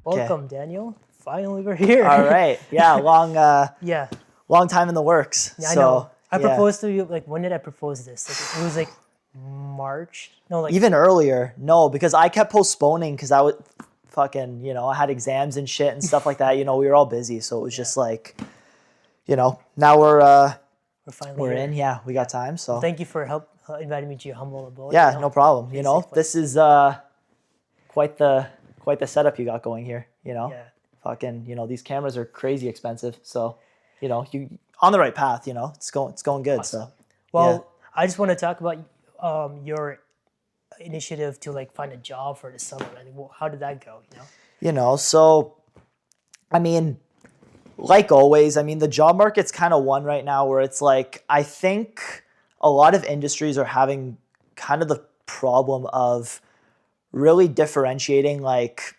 Welcome, Daniel. Finally, we're here. All right. Yeah, Yeah, long time in the works. yeah, I know. I yeah. proposed to you, like, when did I propose this? Like, it was like March? No, like, Even earlier. No, because I kept postponing because I was fucking, I had exams and shit and stuff like that. We were all busy, so it was just like, now we're finally we're here. in. Yeah, we got time. So Thank you for inviting me to your humble abode. yeah, no problem. Safe place. This is quite the setup you got going here. Yeah. Fucking, these cameras are crazy expensive. So, you on the right path. It's going good. Awesome. So Well, I just want to talk about your initiative to like find a job for the summer. And how did that go? So I mean, like always, the job market's kind of one right now where it's like, I think a lot of industries are having kind of the problem of really differentiating like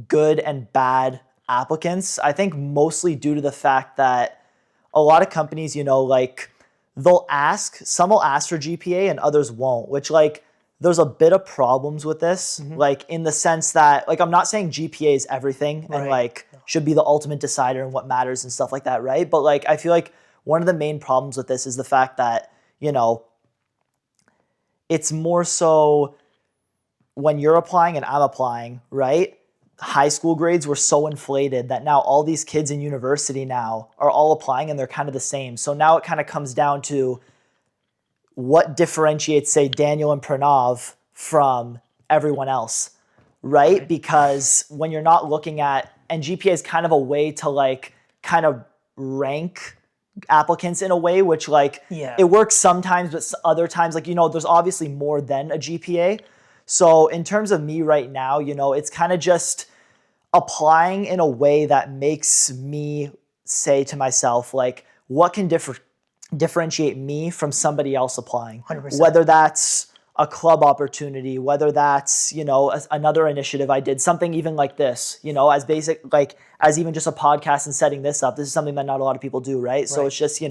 good and bad applicants. I think mostly due to the fact that a lot of companies, like some will ask for GPA and others won't, which like there's a bit of problems with this, like in the sense that like I'm not saying GPA is everything and Right. like should be the ultimate decider in what matters and stuff like that, right? But like I feel like one of the main problems with this is the fact that, it's more so when you're applying and I'm applying, right? High school grades were so inflated that now all these kids in university now are all applying and they're kind of the same. So now it kind of comes down to what differentiates, say, Daniel and Pranav from everyone else, right? Because when you're not looking at, and GPA is kind of a way to like kind of rank applicants in a way, which like it works sometimes, but other times, like, there's obviously more than a GPA. So in terms of me right now, it's kind of just applying in a way that makes me say to myself, like, what can differentiate me from somebody else applying? 100%. Whether that's a club opportunity, whether that's, another initiative I did, something even like this, as basic, like as even just a podcast and setting this up. This is something that not a lot of people do, right? So it's just,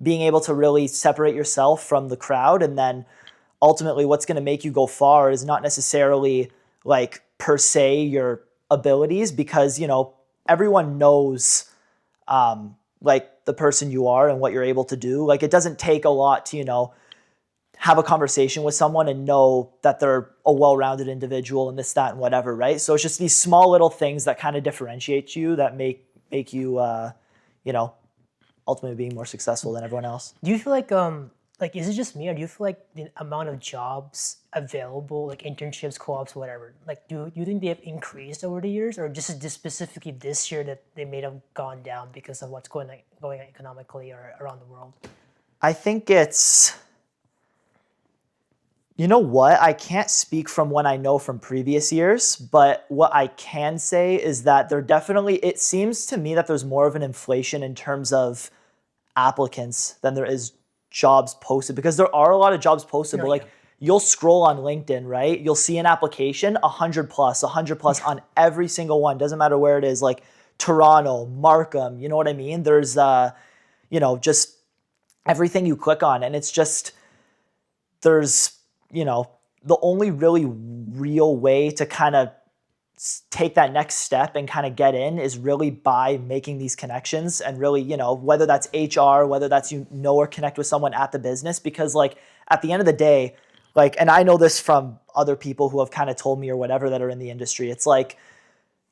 being able to really separate yourself from the crowd. And then ultimately what's going to make you go far is not necessarily like per se your abilities, because, everyone knows like the person you are and what you're able to do. Like it doesn't take a lot to, have a conversation with someone and know that they're a well-rounded individual and this, that, and whatever, right? So it's just these small little things that kind of differentiate you that make you, ultimately being more successful than everyone else. Do you feel like is it just me, or do you feel like the amount of jobs available, like internships, co-ops, whatever, like do you think they have increased over the years, or just specifically this year that they may have gone down because of what's going on economically or around the world? I think it's, you know what? I can't speak from what I know from previous years, but what I can say is that it seems to me that there's more of an inflation in terms of applicants than there is jobs posted, because there are a lot of jobs posted, but like you'll scroll on LinkedIn, right? You'll see an application, 100 plus on every single one. Doesn't matter where it is, like Toronto, Markham, you know what I mean? There's, just everything you click on. And it's just, there's, the only really real way to kind of take that next step and kind of get in is really by making these connections and really, whether that's HR, whether that's, or connect with someone at the business, because like at the end of the day, like, and I know this from other people who have kind of told me or whatever that are in the industry, it's like,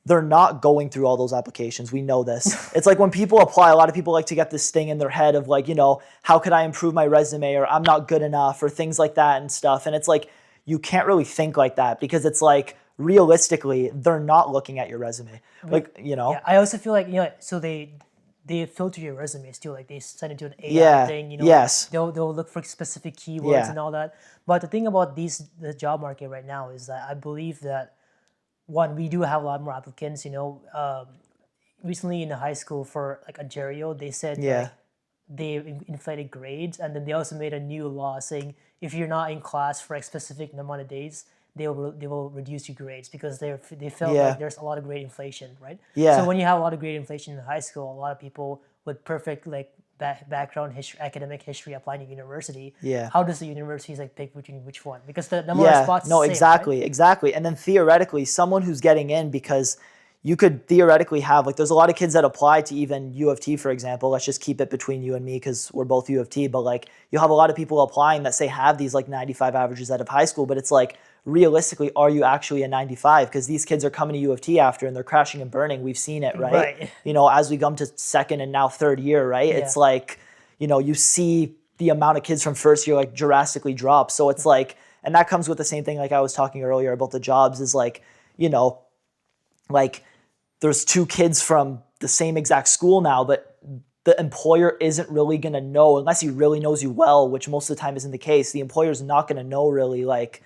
they're not going through all those applications. We know this. It's like when people apply, a lot of people like to get this thing in their head of like, how could I improve my resume, or I'm not good enough, or things like that and stuff. And it's like, you can't really think like that, because it's like, realistically, they're not looking at your resume. Like, Yeah, I also feel like, so they filter your resumes too. Like they send it to an AI thing, Yes. They'll look for specific keywords and all that. But the thing about the job market right now is that I believe that, one, we do have a lot more applicants. Recently in the high school for like Ontario, they said like they inflated grades, and then they also made a new law saying if you're not in class for a specific amount of days, they will reduce your grades, because they felt like there's a lot of grade inflation, right? Yeah. So when you have a lot of grade inflation in high school, a lot of people with perfect like background history, academic history applying to university, Yeah. how does the universities like pick between which one? Because the number of spots No, is the same, right? exactly. And then theoretically, someone who's getting in, because you could theoretically have, like, there's a lot of kids that apply to even U of T, for example. Let's just keep it between you and me because we're both U of T. But like, you have a lot of people applying that say have these like 95 averages out of high school, but it's like, realistically, are you actually a 95? Because these kids are coming to U of T after and they're crashing and burning. We've seen it, right? Right. You know, as we come to second and now third year, right? Yeah. It's like, you know, you see the amount of kids from first year like drastically drop. So it's like, and that comes with the same thing like I was talking earlier about the jobs is like, you know, like there's two kids from the same exact school now, but the employer isn't really going to know unless he really knows you well, which most of the time isn't the case. The employer's not going to know really like,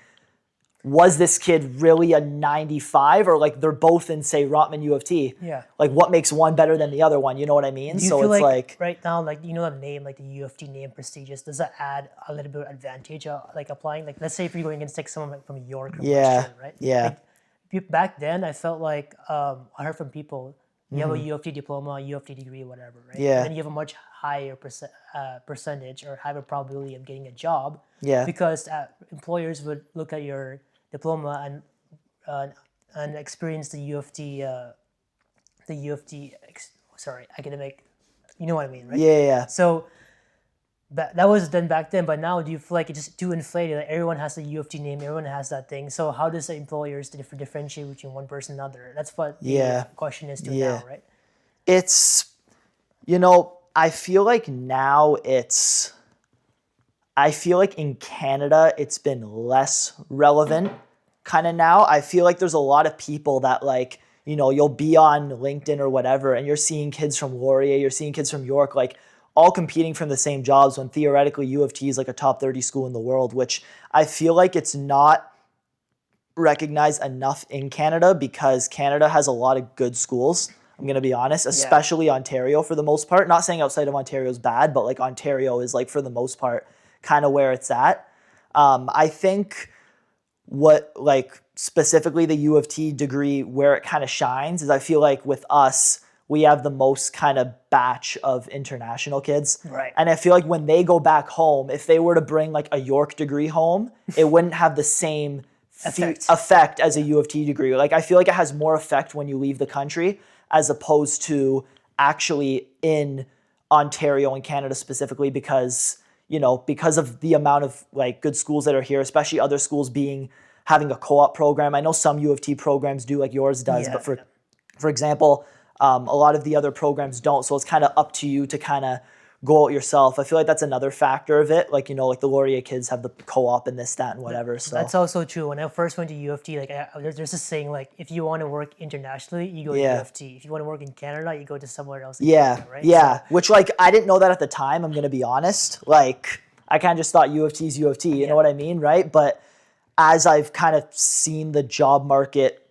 was this kid really a 95 or like they're both in say Rotman U of T? Yeah. Like what makes one better than the other one? You know what I mean? Do you So feel it's like right now, like you know the name, like the U of T name, prestigious, does that add a little bit of advantage, like applying? Like let's say if you're going against like someone like from York or Western, right? Yeah. Like, back then, I felt like I heard from people, you have a U of T diploma, U of T degree, whatever, right? Yeah. And then you have a much higher percentage or higher probability of getting a job. Yeah. Because employers would look at your diploma and experience the U of T, academic. You know what I mean, right? Yeah. So that was done back then, but now do you feel like it's just too inflated? Like everyone has the U of T name, everyone has that thing. So how does the employers differentiate between one person and another? That's what the question is now, right? It's, you know, I feel like now I feel like in Canada it's been less relevant kind of now. I feel like there's a lot of people that like, you know, you'll be on LinkedIn or whatever and you're seeing kids from Laurier, you're seeing kids from York, like all competing for the same jobs when theoretically U of T is like a top 30 school in the world, which I feel like it's not recognized enough in Canada because Canada has a lot of good schools. I'm going to be honest, especially Ontario for the most part. Not saying outside of Ontario is bad, but like Ontario is like for the most part kind of where it's at. I think what like specifically the U of T degree where it kind of shines is I feel like with us, we have the most kind of batch of international kids. Right. And I feel like when they go back home, if they were to bring like a York degree home, it wouldn't have the same effect as a U of T degree. Like I feel like it has more effect when you leave the country as opposed to actually in Ontario and Canada specifically because, you know, because of the amount of like good schools that are here, especially other schools having a co-op program. I know some U of T programs do like yours does, but for example, a lot of the other programs don't. So it's kind of up to you to kind of go out yourself. I feel like that's another factor of it. Like, you know, like the Laurier kids have the co-op and this, that, and whatever. So that's also true. When I first went to U of T, like there's this saying like, if you want to work internationally, you go to U of T. If you want to work in Canada, you go to somewhere else. Canada, right? So, which like I didn't know that at the time. I'm gonna be honest. Like I kind of just thought U of T's U of T. You know what I mean, right? But as I've kind of seen the job market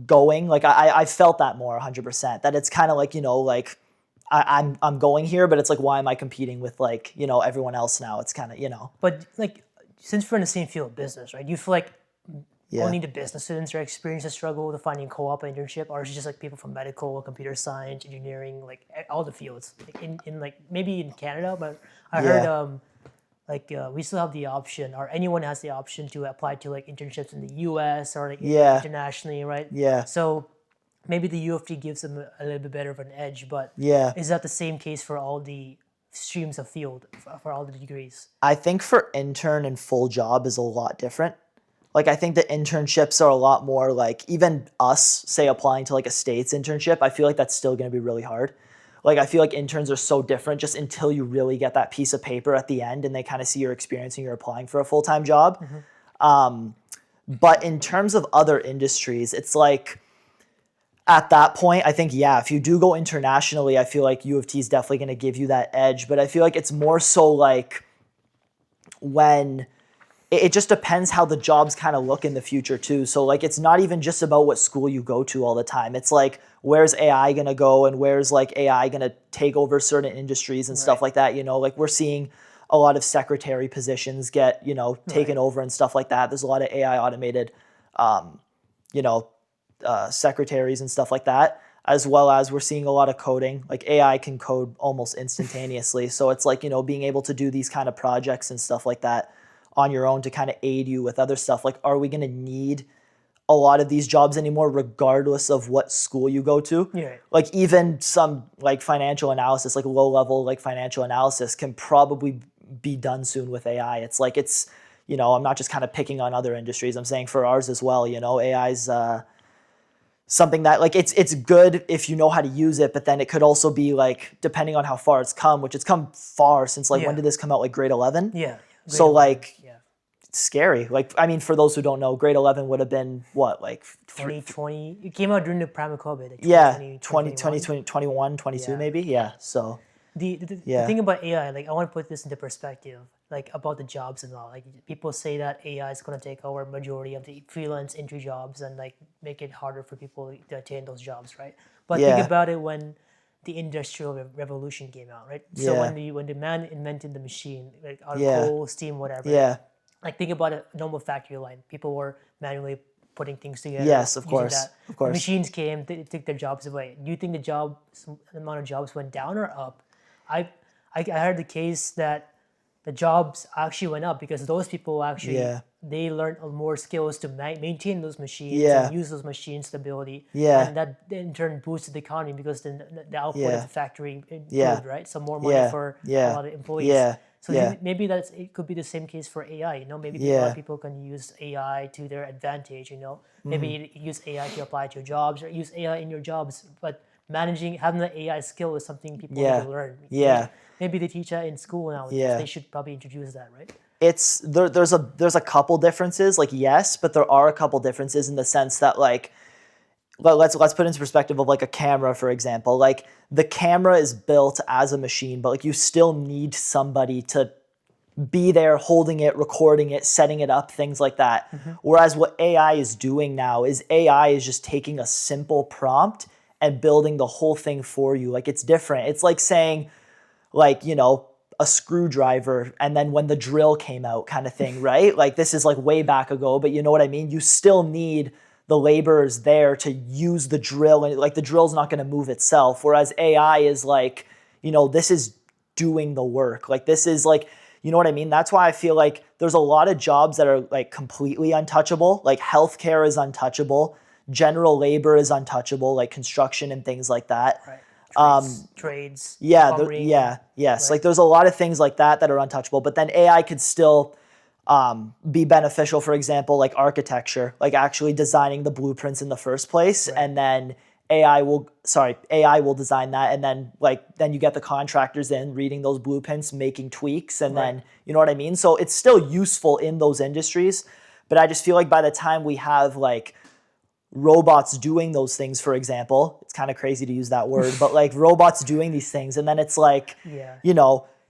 going, like I felt that more 100%. That it's kind of like, you know, like I'm going here, but it's like, why am I competing with like, you know, everyone else now? It's kind of, you know. But like, since we're in the same field of business, right? Do you feel like only the business students are experiencing a struggle with finding co-op internship, or is it just like people from medical, computer science, engineering, like all the fields? Like in like maybe in Canada, but I heard we still have the option, or anyone has the option to apply to like internships in the U.S. or like internationally, right? Yeah. So maybe the U of T gives them a little bit better of an edge, but is that the same case for all the streams of field, for all the degrees? I think for intern and full job is a lot different. Like I think the internships are a lot more like even us, say applying to like a States internship, I feel like that's still going to be really hard. Like I feel like interns are so different just until you really get that piece of paper at the end and they kind of see your experience and you're applying for a full-time job. But in terms of other industries, it's like at that point, I think, if you do go internationally, I feel like U of T is definitely going to give you that edge. But I feel like it's more so like when it just depends how the jobs kind of look in the future too. So like it's not even just about what school you go to all the time. It's like where's AI going to go and where's like AI going to take over certain industries and stuff like that. You know, like we're seeing a lot of secretary positions get, you know, taken over and stuff like that. There's a lot of AI automated, secretaries and stuff like that. as well as we're seeing a lot of coding. Like AI can code almost instantaneously. So it's like, being able to do these kind of projects and stuff like that on your own to kind of aid you with other stuff. Like, are we going to need a lot of these jobs anymore, regardless of what school you go to? Yeah. Like even some like financial analysis, like low level like financial analysis can probably be done soon with AI. It's like I'm not just kind of picking on other industries. I'm saying for ours as well. AI's something that like it's good if you know how to use it, but then it could also be like depending on how far it's come, which it's come far since like when did this come out? Like grade 11. Yeah. So 11, like yeah. it's scary. Like I mean, for those who don't know, grade 11 would have been what, like 2020. It came out during the prime of COVID. Like yeah 2021. 21, 22 Yeah. maybe. Yeah. So The yeah. thing about AI, like I want to put this into perspective, like about the jobs and all. Like people say that AI is going to take over majority of the freelance entry jobs and like make it harder for people to attain those jobs, right? But think Yeah. about it when the industrial revolution came out, right? So Yeah. when the man invented the machine, like out of Yeah. coal, steam, whatever. Yeah. Like think about a normal factory line. People were manually putting things together. Yes, of using course. that. Of The course. machines came, they took their jobs away. Do you think the amount of jobs went down or up? I I heard the case that the jobs actually went up because those people actually Yeah. they learned more skills to maintain those machines Yeah. and use those machines stability, Yeah. and that in turn boosted the economy because the output Yeah. of the factory Yeah. improved, right? So more money Yeah. for a Yeah. lot of employees. Yeah. So Yeah. maybe it could be the same case for AI. Maybe a lot Yeah. of people can use AI to their advantage. Mm-hmm. Maybe use AI to apply to your jobs or use AI in your jobs. But having the AI skill is something people need Yeah. to learn. Yeah. Maybe they teach that in school nowadays. Yeah. They should probably introduce that, right? It's there's a couple differences, like yes, but there are a couple differences in the sense that like let's put into perspective of like a camera, for example. Like the camera is built as a machine, but like you still need somebody to be there holding it, recording it, setting it up, things like that. Whereas what AI is doing now is AI is just taking a simple prompt and building the whole thing for you. Like it's different. It's like saying like, a screwdriver and then when the drill came out kind of thing, right? Like this is like way back ago, but you know what I mean? You still need the laborers there to use the drill, and like the drill's not going to move itself. Whereas AI is like, this is doing the work. Like this is like, you know what I mean? That's why I feel like there's a lot of jobs that are like completely untouchable. Like healthcare is untouchable. General labor is untouchable, like construction and things like that. Right. Trades. Yeah, Plumbing, yes. right? Like there's a lot of things like that that are untouchable, but then AI could still be beneficial. For example, like architecture, like actually designing the blueprints in the first place, Right. and then AI will design that, and then you get the contractors in reading those blueprints, making tweaks, and then you know what I mean. So it's still useful in those industries, but I just feel like by the time we have like robots doing those things, for example, it's kind of crazy to use that word, but like robots doing these things, and then it's like, Yeah.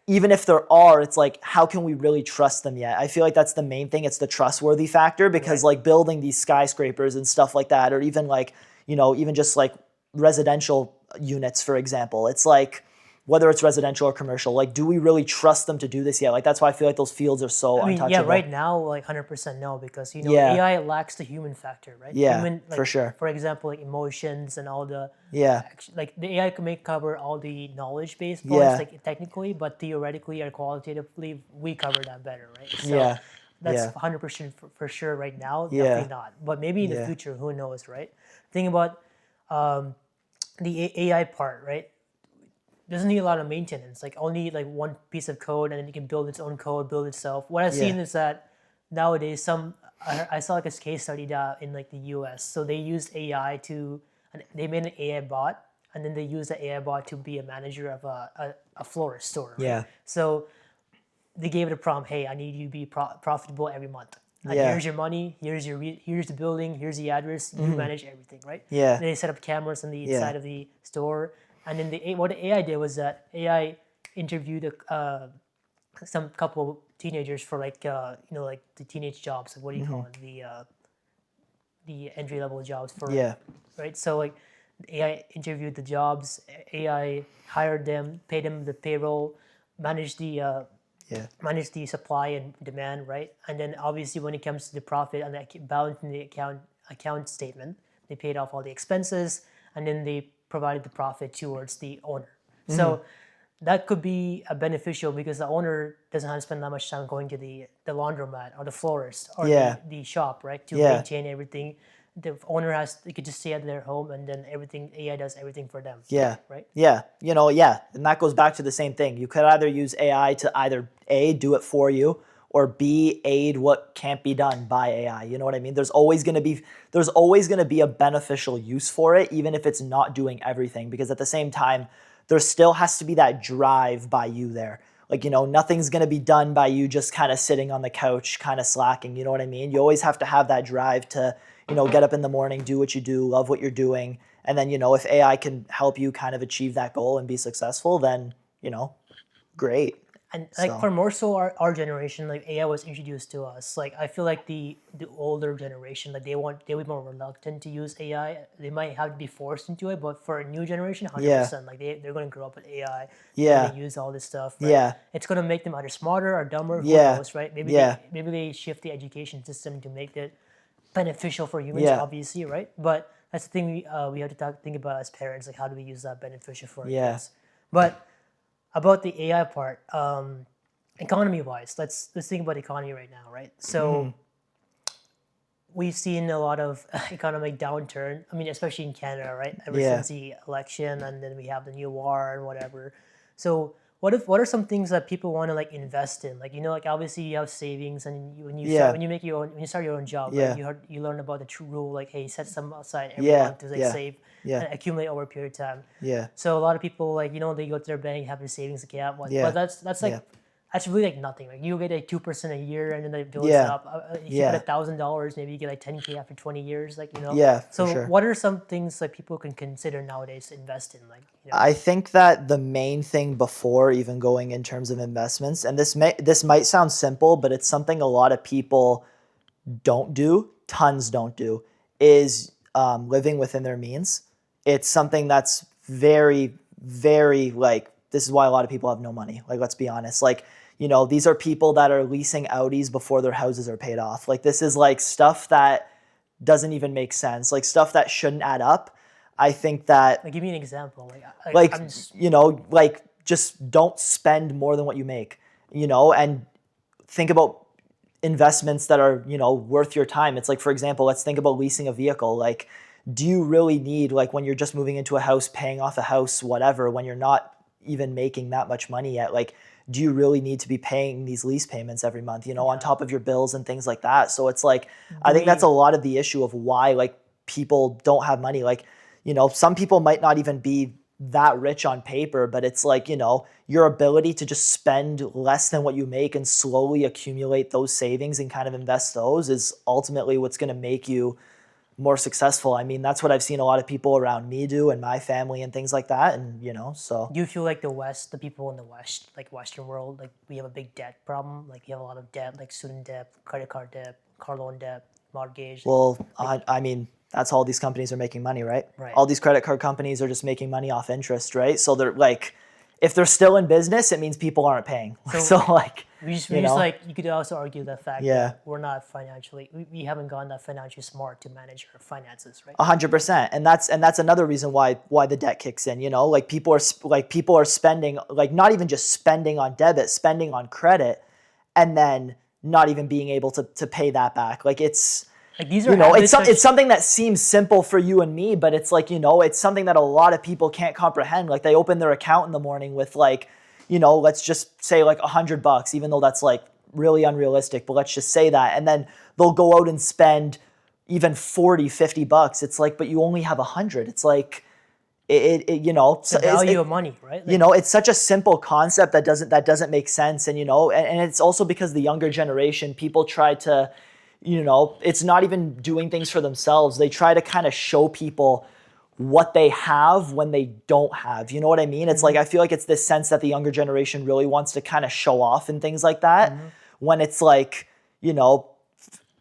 even if there are, it's like, how can we really trust them yet? I feel like that's the main thing. It's the trustworthy factor, because Right. like building these skyscrapers and stuff like that, or even like, even just like residential units, for example, it's like, whether it's residential or commercial, like, do we really trust them to do this yet? Like, that's why I feel like those fields are so I mean, untouchable. yeah, right now, like 100% no, because Yeah. AI lacks the human factor, right? Yeah, Human, like, for sure. For example, like emotions and all the Yeah. like the AI can cover all the knowledge based Yeah. points, like technically, but theoretically or qualitatively, we cover that better, right? So Yeah. that's Yeah. 100% for sure right now. Yeah. Definitely not, but maybe in the Yeah. future, who knows, right? Think about the AI part, right? Doesn't need a lot of maintenance. Like only like one piece of code, and then you can build its own code, build itself. What I've seen Yeah. is that nowadays I saw like a case study that in like the U.S. So they used AI and they made an AI bot, and then they used the AI bot to be a manager of a florist store. Right? Yeah. So they gave it a prompt. Hey, I need you to be profitable every month. And Yeah. here's your money. Here's here's the building. Here's the address. You manage everything, right? Yeah. And they set up cameras on the Yeah. inside of the store, and then what the AI did was that AI interviewed some couple teenagers for like like the teenage jobs. Like what do you call it? The entry level jobs for Yeah. right. So like AI interviewed the jobs. AI hired them, paid them the payroll, managed the Yeah. manage the supply and demand, right? And then obviously when it comes to the profit and the balance in the account statement, they paid off all the expenses, and then they provided the profit towards the owner. So that could be a beneficial because the owner doesn't have to spend that much time going to the laundromat or the florist or Yeah. the shop, right? To Yeah. maintain everything. The owner they could just stay at their home and then everything AI does everything for them. Yeah. Right? Yeah. Yeah. And that goes back to the same thing. You could either use AI to either A, do it for you, or B, aid what can't be done by AI. You know what I mean? There's always gonna be a beneficial use for it, even if it's not doing everything. Because at the same time, there still has to be that drive by you there. Like, nothing's gonna be done by you just kind of sitting on the couch, kind of slacking. You know what I mean? You always have to have that drive to, get up in the morning, do what you do, love what you're doing. And then, if AI can help you kind of achieve that goal and be successful, then, great. And like So, for more so our generation, like AI was introduced to us. Like I feel like the older generation, like they'll be more reluctant to use AI. They might have to be forced into it, but for a new generation, 100%, like they're gonna grow up with AI. They're yeah, gonna use all this stuff, right? yeah, It's gonna make them either smarter or dumber, who yeah, knows, right? yeah, Maybe they shift the education system to make it beneficial for humans, yeah, obviously, right? But that's the thing we have to think about as parents, like how do we use that beneficial for our yeah, kids? But about the AI part, economy wise, let's think about economy right now, right? So we've seen a lot of economic downturn. I mean, especially in Canada, right? Ever yeah. since the election, and then we have the new war and whatever. So what are some things that people want to like invest in? Like like obviously you have savings, and Yeah, when you start your own job, right? yeah, You learn about the true rule, like hey, set some aside every yeah, month to like yeah, save yeah, and accumulate over a period of time. yeah, So a lot of people like they go to their bank, have their savings account, but yeah, that's like yeah, that's really like nothing. Like you get like 2% a year, and then it builds yeah, up. If you put yeah, $1,000, maybe you get like 10K after 20 years. yeah, for So sure. what are some things that people can consider nowadays to invest in? I think that the main thing before even going in terms of investments, and this might sound simple, but it's something a lot of people don't do, tons don't do, is living within their means. It's something that's very, very like, this is why a lot of people have no money. Like, let's be honest. Like, these are people that are leasing Audis before their houses are paid off. Like, this is like stuff that doesn't even make sense, like stuff that shouldn't add up. I think that, Like give me an example. like, I'm just like just don't spend more than what you make, and think about investments that are worth your time. It's like, for example, let's think about leasing a vehicle. Like, do you really need, like, when you're just moving into a house, paying off a house, whatever, when you're not even making that much money yet, like, do you really need to be paying these lease payments every month, on top of your bills and things like that? So it's like, I do think that's a we lot of the issue of why, like, people don't have money. Like, some people might not even be that rich on paper, but it's like, your ability to just spend less than what you make and slowly accumulate those savings and kind of invest those is ultimately what's going to make you more successful. I mean, that's what I've seen a lot of people around me do and my family and things like that. And, so do you feel like the people in the West, like Western world, like we have a big debt problem? Like you have a lot of debt, like student debt, credit card debt, car loan debt, mortgage. well, Like I mean, that's how all these companies are making money, right? right. All these credit card companies are just making money off interest, right? So they're like, if they're still in business, it means people aren't paying. So So like, we just like you could also argue the fact yeah, that we haven't gone that financially smart to manage our finances, right? 100%. And that's another reason why the debt kicks in. Like people are spending, like, not even just spending on debit, spending on credit, and then not even being able to pay that back. Like, it's Like these are it's habits that it's something that seems simple for you and me, but it's like, it's something that a lot of people can't comprehend. Like, they open their account in the morning with, like, let's just say like $100, even though that's like really unrealistic, but let's just say that. And then they'll go out and spend even 40, $50. It's like, but you only have 100. It's like, the value of money, right? Like it's such a simple concept that doesn't make sense. And, and it's also because the younger generation, people try to, it's not even doing things for themselves. They try to kind of show people what they have when they don't have. You know what I mean? It's like, I feel like it's this sense that the younger generation really wants to kind of show off and things like that. When it's like,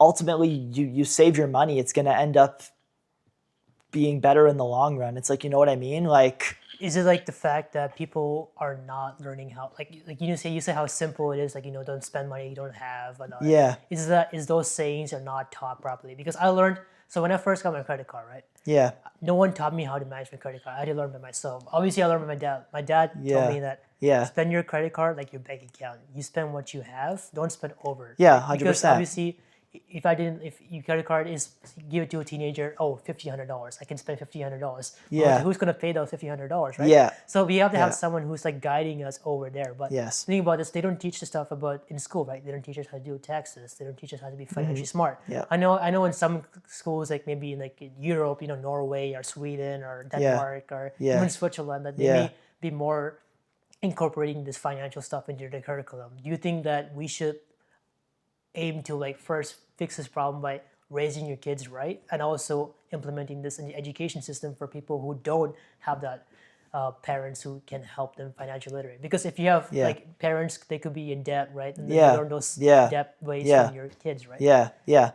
ultimately you save your money, it's going to end up being better in the long run. It's like, you know what I mean? Like, is it like the fact that people are not learning how like you say how simple it is, like don't spend money you don't have and all that. yeah, Is those sayings are not taught properly? Because I learned So when I first got my credit card, right? Yeah. No one taught me how to manage my credit card. I had to learn by myself. Obviously, I learned by my dad. My dad told me that spend your credit card like your bank account. You spend what you have. Don't spend over. Yeah, right? 100%. Because obviously, if your credit card is give it to a teenager, oh, $1,500. I can spend $1,500. Yeah. Who's gonna pay those $1,500, right? Yeah. So we have to have someone who's like guiding us over there. But Yes. think about this, they don't teach the stuff about in school, right? They don't teach us how to do taxes. They don't teach us how to be financially smart. Yeah. I know in some schools, like maybe in like Europe, Norway or Sweden or Denmark or even Switzerland, that they may be more incorporating this financial stuff into their curriculum. Do you think that we should aim to like first fix this problem by raising your kids right, and also implementing this in the education system for people who don't have that parents who can help them financially literate? Because if you have like parents, they could be in debt, right? And then you learn those debt ways from your kids, right? Yeah.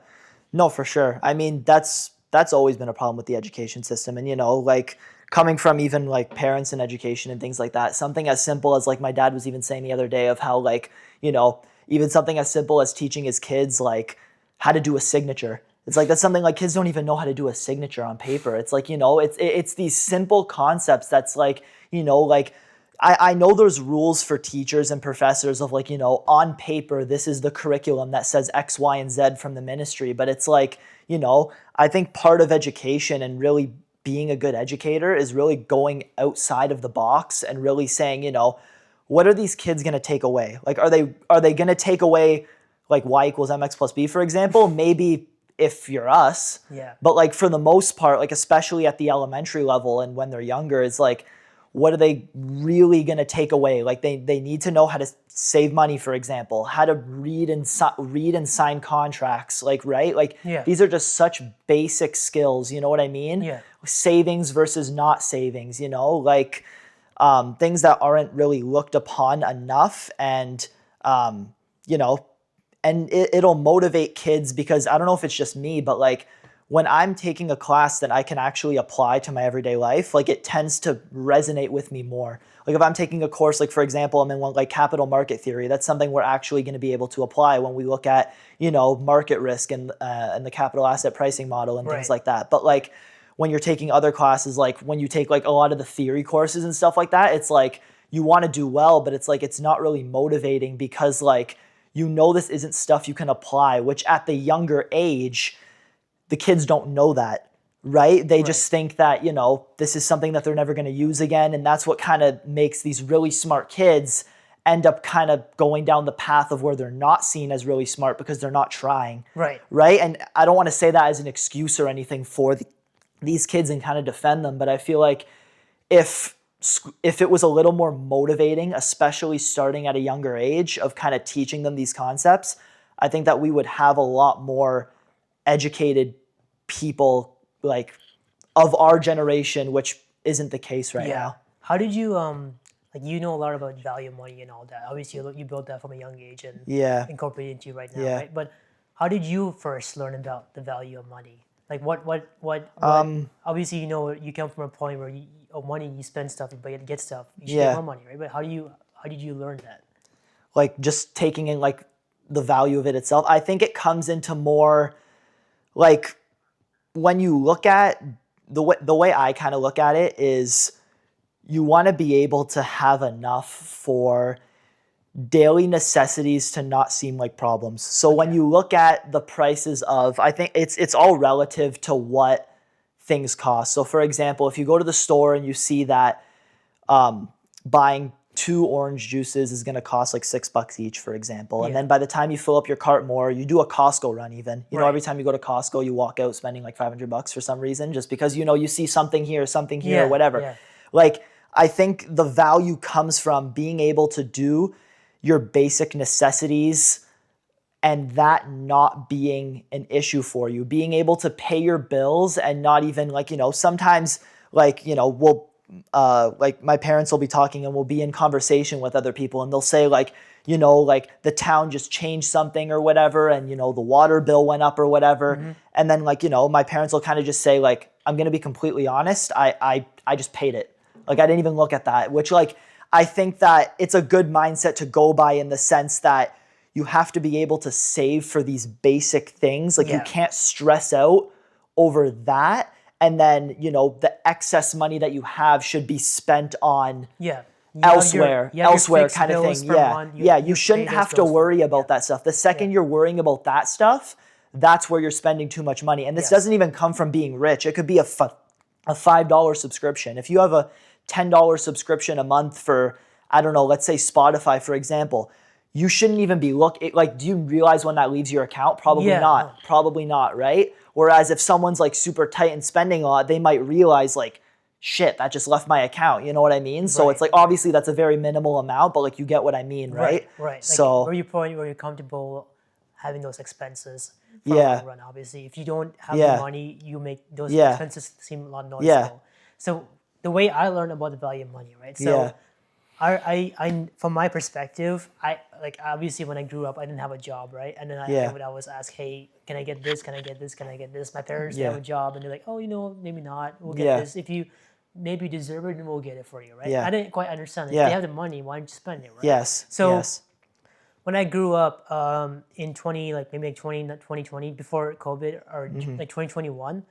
No, for sure. I mean, that's always been a problem with the education system. And, like coming from even like parents in education and things like that, something as simple as like my dad was even saying the other day of how like, even something as simple as teaching his kids like how to do a signature. It's like that's something like kids don't even know how to do a signature on paper. It's like, it's these simple concepts that's like, like I know there's rules for teachers and professors of like, on paper, this is the curriculum that says X, Y, and Z from the ministry. But it's like, I think part of education and really being a good educator is really going outside of the box and really saying, what are these kids going to take away? Like, are they going to take away like y equals mx plus b, for example? Maybe if you're us. Yeah. But like for the most part, like especially at the elementary level and when they're younger, it's like, what are they really going to take away? Like they need to know how to save money, for example, how to read and sign contracts, like, right? Like these are just such basic skills, you know what I mean? Yeah. Savings versus not savings, like things that aren't really looked upon enough. And, and it'll motivate kids, because I don't know if it's just me, but like when I'm taking a class that I can actually apply to my everyday life, like it tends to resonate with me more. Like if I'm taking a course, like for example, I'm in one like capital market theory, that's something we're actually going to be able to apply when we look at, market risk and the capital asset pricing model and things like that. But like when you're taking other classes, like when you take like a lot of the theory courses and stuff like that, it's like you want to do well, but it's like it's not really motivating, because like this isn't stuff you can apply, which at the younger age, the kids don't know that, right? They just think that, this is something that they're never going to use again. And that's what kind of makes these really smart kids end up kind of going down the path of where they're not seen as really smart because they're not trying. Right. And I don't want to say that as an excuse or anything for these kids and kind of defend them, but I feel like if it was a little more motivating, especially starting at a younger age, of kind of teaching them these concepts, I think that we would have a lot more educated people like of our generation, which isn't the case right now. How did you like, a lot about value of money and all that. Obviously you built that from a young age and incorporate it into you right now, right? But how did you first learn about the value of money? Like what obviously you come from a point where money, you spend stuff, but you get stuff, you should get more money, right? But how did you learn that? Like just taking in like the value of it itself. I think it comes into more like when you look at the way I kind of look at it is you want to be able to have enough for daily necessities to not seem like problems. So when you look at the prices of, I think it's all relative to what things cost. So for example, if you go to the store and you see that buying 2 orange juices is going to cost like $6 each, for example. And then by the time you fill up your cart more, you do a Costco run even. Every time you go to Costco, you walk out spending like $500 for some reason, just because, you see something here, or whatever. Yeah. Like, I think the value comes from being able to do your basic necessities and that not being an issue for you, being able to pay your bills and not even like, sometimes like, we'll, like my parents will be talking and we'll be in conversation with other people and they'll say like, like the town just changed something or whatever. And, the water bill went up or whatever. Mm-hmm. And then like, my parents will kind of just say like, I'm going to be completely honest. I just paid it. Like, I didn't even look at that, which like, I think that it's a good mindset to go by in the sense that you have to be able to save for these basic things. Like you can't stress out over that. And then, the excess money that you have should be spent on Yeah. elsewhere fixed kind of bills thing. per Yeah. month. Yeah. You shouldn't pay those have to bills worry for. about that stuff. The second you're worrying about that stuff, that's where you're spending too much money. And this doesn't even come from being rich. It could be a $5 subscription. If you have a $10 subscription a month for, I don't know, let's say Spotify, for example, you shouldn't even be do you realize when that leaves your account? Probably not. No. Probably not, right? Whereas if someone's like super tight and spending a lot, they might realize like, shit, that just left my account. You know what I mean? So it's like, obviously that's a very minimal amount, but like you get what I mean, right? Right. So like where you point where you're comfortable having those expenses for the long run. Obviously, if you don't have the money, you make those expenses seem a lot noticeable. So the way I learned about the value of money, right? So I from my perspective, I like obviously when I grew up, I didn't have a job, right? And then I would always ask, hey, can I get this? Can I get this? Can I get this? My parents they have a job, and they're like, oh, maybe not. We'll get this if you maybe deserve it, and we'll get it for you, right? I didn't quite understand. If they have the money, why don't you spend it, right? So when I grew up in 2020 before COVID or like 2021,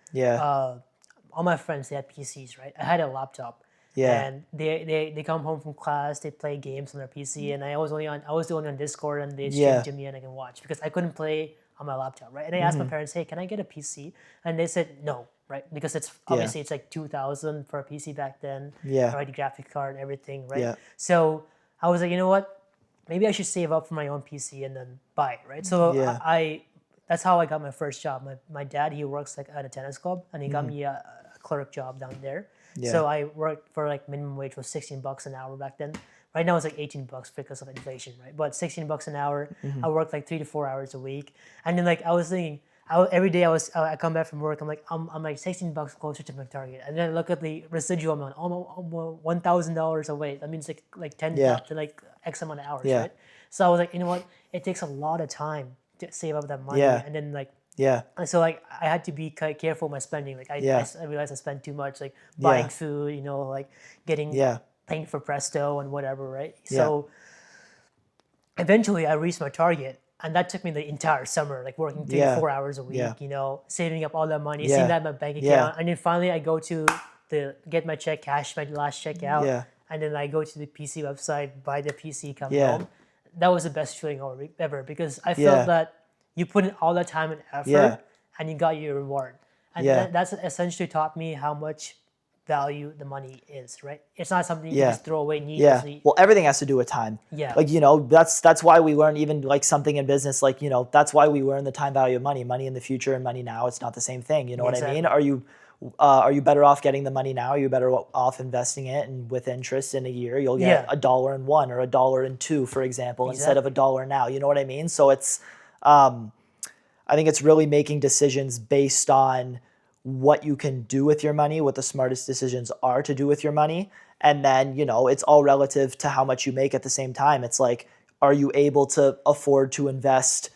all my friends they had PCs, right? I had a laptop. And they come home from class, they play games on their PC, and I was the only on Discord, and they stream to me and I can watch because I couldn't play on my laptop, right? And I asked my parents, hey, can I get a PC? And they said no, right? Because it's obviously it's like 2,000 for a PC back then, right? The graphic card and everything, right? So I was like, you know what? Maybe I should save up for my own PC and then buy it, right? So I that's how I got my first job. My dad, he works like at a tennis club, and he got me a clerk job down there. So I worked for like minimum wage was $16 an hour back then. Right now it's like $18 because of inflation, right? But $16 an hour. I worked like 3 to 4 hours a week, and then like I was thinking, every day I come back from work, I'm like I'm like $16 closer to my target, and then I look at the residual amount, almost $1,000 away. That means like 10 to like X amount of hours, right? So I was like, you know what? It takes a lot of time to save up that money, and then like. And so like I had to be kind of careful with my spending. Like I realized I spent too much, like buying food, like paying for Presto and whatever, right? So eventually I reached my target, and that took me the entire summer, like working 3 to 4 hours a week, saving up all that money, seeing that in my bank account, and then finally I go to get my check cash, my last check out, and then I go to the PC website, buy the PC, come home. That was the best feeling ever because I felt that you put in all that time and effort, and you got your reward. And that's essentially taught me how much value the money is, right? It's not something you just throw away needlessly. Well, everything has to do with time. Like, that's why we learn even like something in business, like, that's why we learn the time value of money. Money in the future and money now, it's not the same thing. You know what I mean? Are you better off getting the money now? Are you better off investing it, and with interest in a year, you'll get $1.01 or $1.02, for example, instead of $1 now. You know what I mean? So it's, I think it's really making decisions based on what you can do with your money, what the smartest decisions are to do with your money. And then, it's all relative to how much you make at the same time. It's like, are you able to afford to invest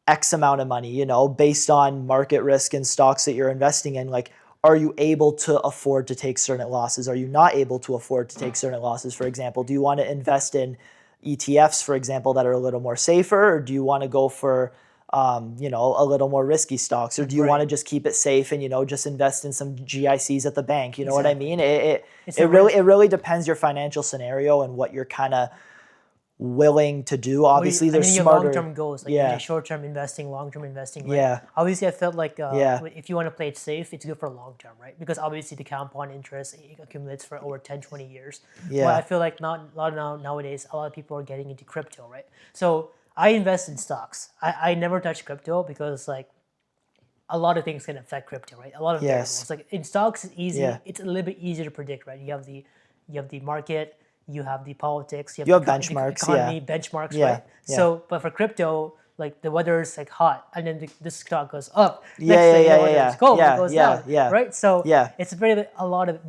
X amount of money, based on market risk and stocks that you're investing in? Like, are you able to afford to take certain losses? Are you not able to afford to take certain losses? For example, do you want to invest in ETFs, for example, that are a little more safer, or do you want to go for a little more risky stocks, or do you want to just keep it safe and just invest in some GICs at the bank? You know what I mean? It really depends your financial scenario and what you're kind of willing to do. Obviously, there's smarter. Long-term goals, like short-term investing, long-term investing. Right? Obviously, I felt like if you want to play it safe, it's good for long-term, right? Because obviously the compound interest accumulates for over 10, 20 years. But I feel like nowadays a lot of people are getting into crypto, right? So I invest in stocks. I never touch crypto because like a lot of things can affect crypto, right? A lot of variables. Like in stocks, it's easy. It's a little bit easier to predict, right? You have the market. You have the politics, you have benchmarks, the economy, benchmarks, right? So, but for crypto, like the weather is like hot, and then the stock goes up. Next day, it's cold, it goes down, right? So it's a lot of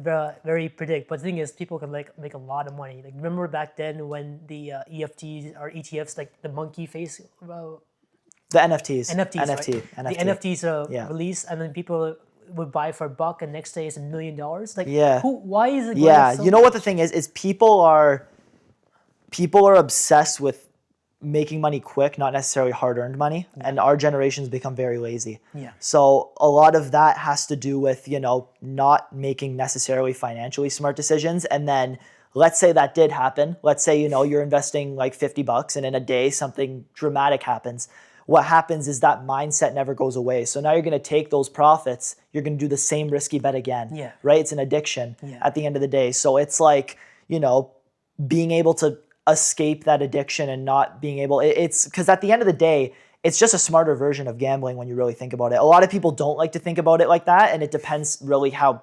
very predict. But the thing is, people can like make a lot of money. Like remember back then when the EFTs or ETFs, like the monkey face. The NFTs. NFTs, NFT. right? The NFTs release, and then people would buy for $1, and next day it's $1 million. Like, why is it? You know what the thing is people are obsessed with making money quick, not necessarily hard-earned money. And our generation's become very lazy. Yeah. So a lot of that has to do with, not making necessarily financially smart decisions. And then let's say that did happen. Let's say, you're investing like $50 and in a day something dramatic happens. What happens is that mindset never goes away. So now you're going to take those profits, you're going to do the same risky bet again, right? It's an addiction at the end of the day. So it's like, being able to escape that addiction and not being able, it's because at the end of the day, it's just a smarter version of gambling when you really think about it. A lot of people don't like to think about it like that, and it depends really how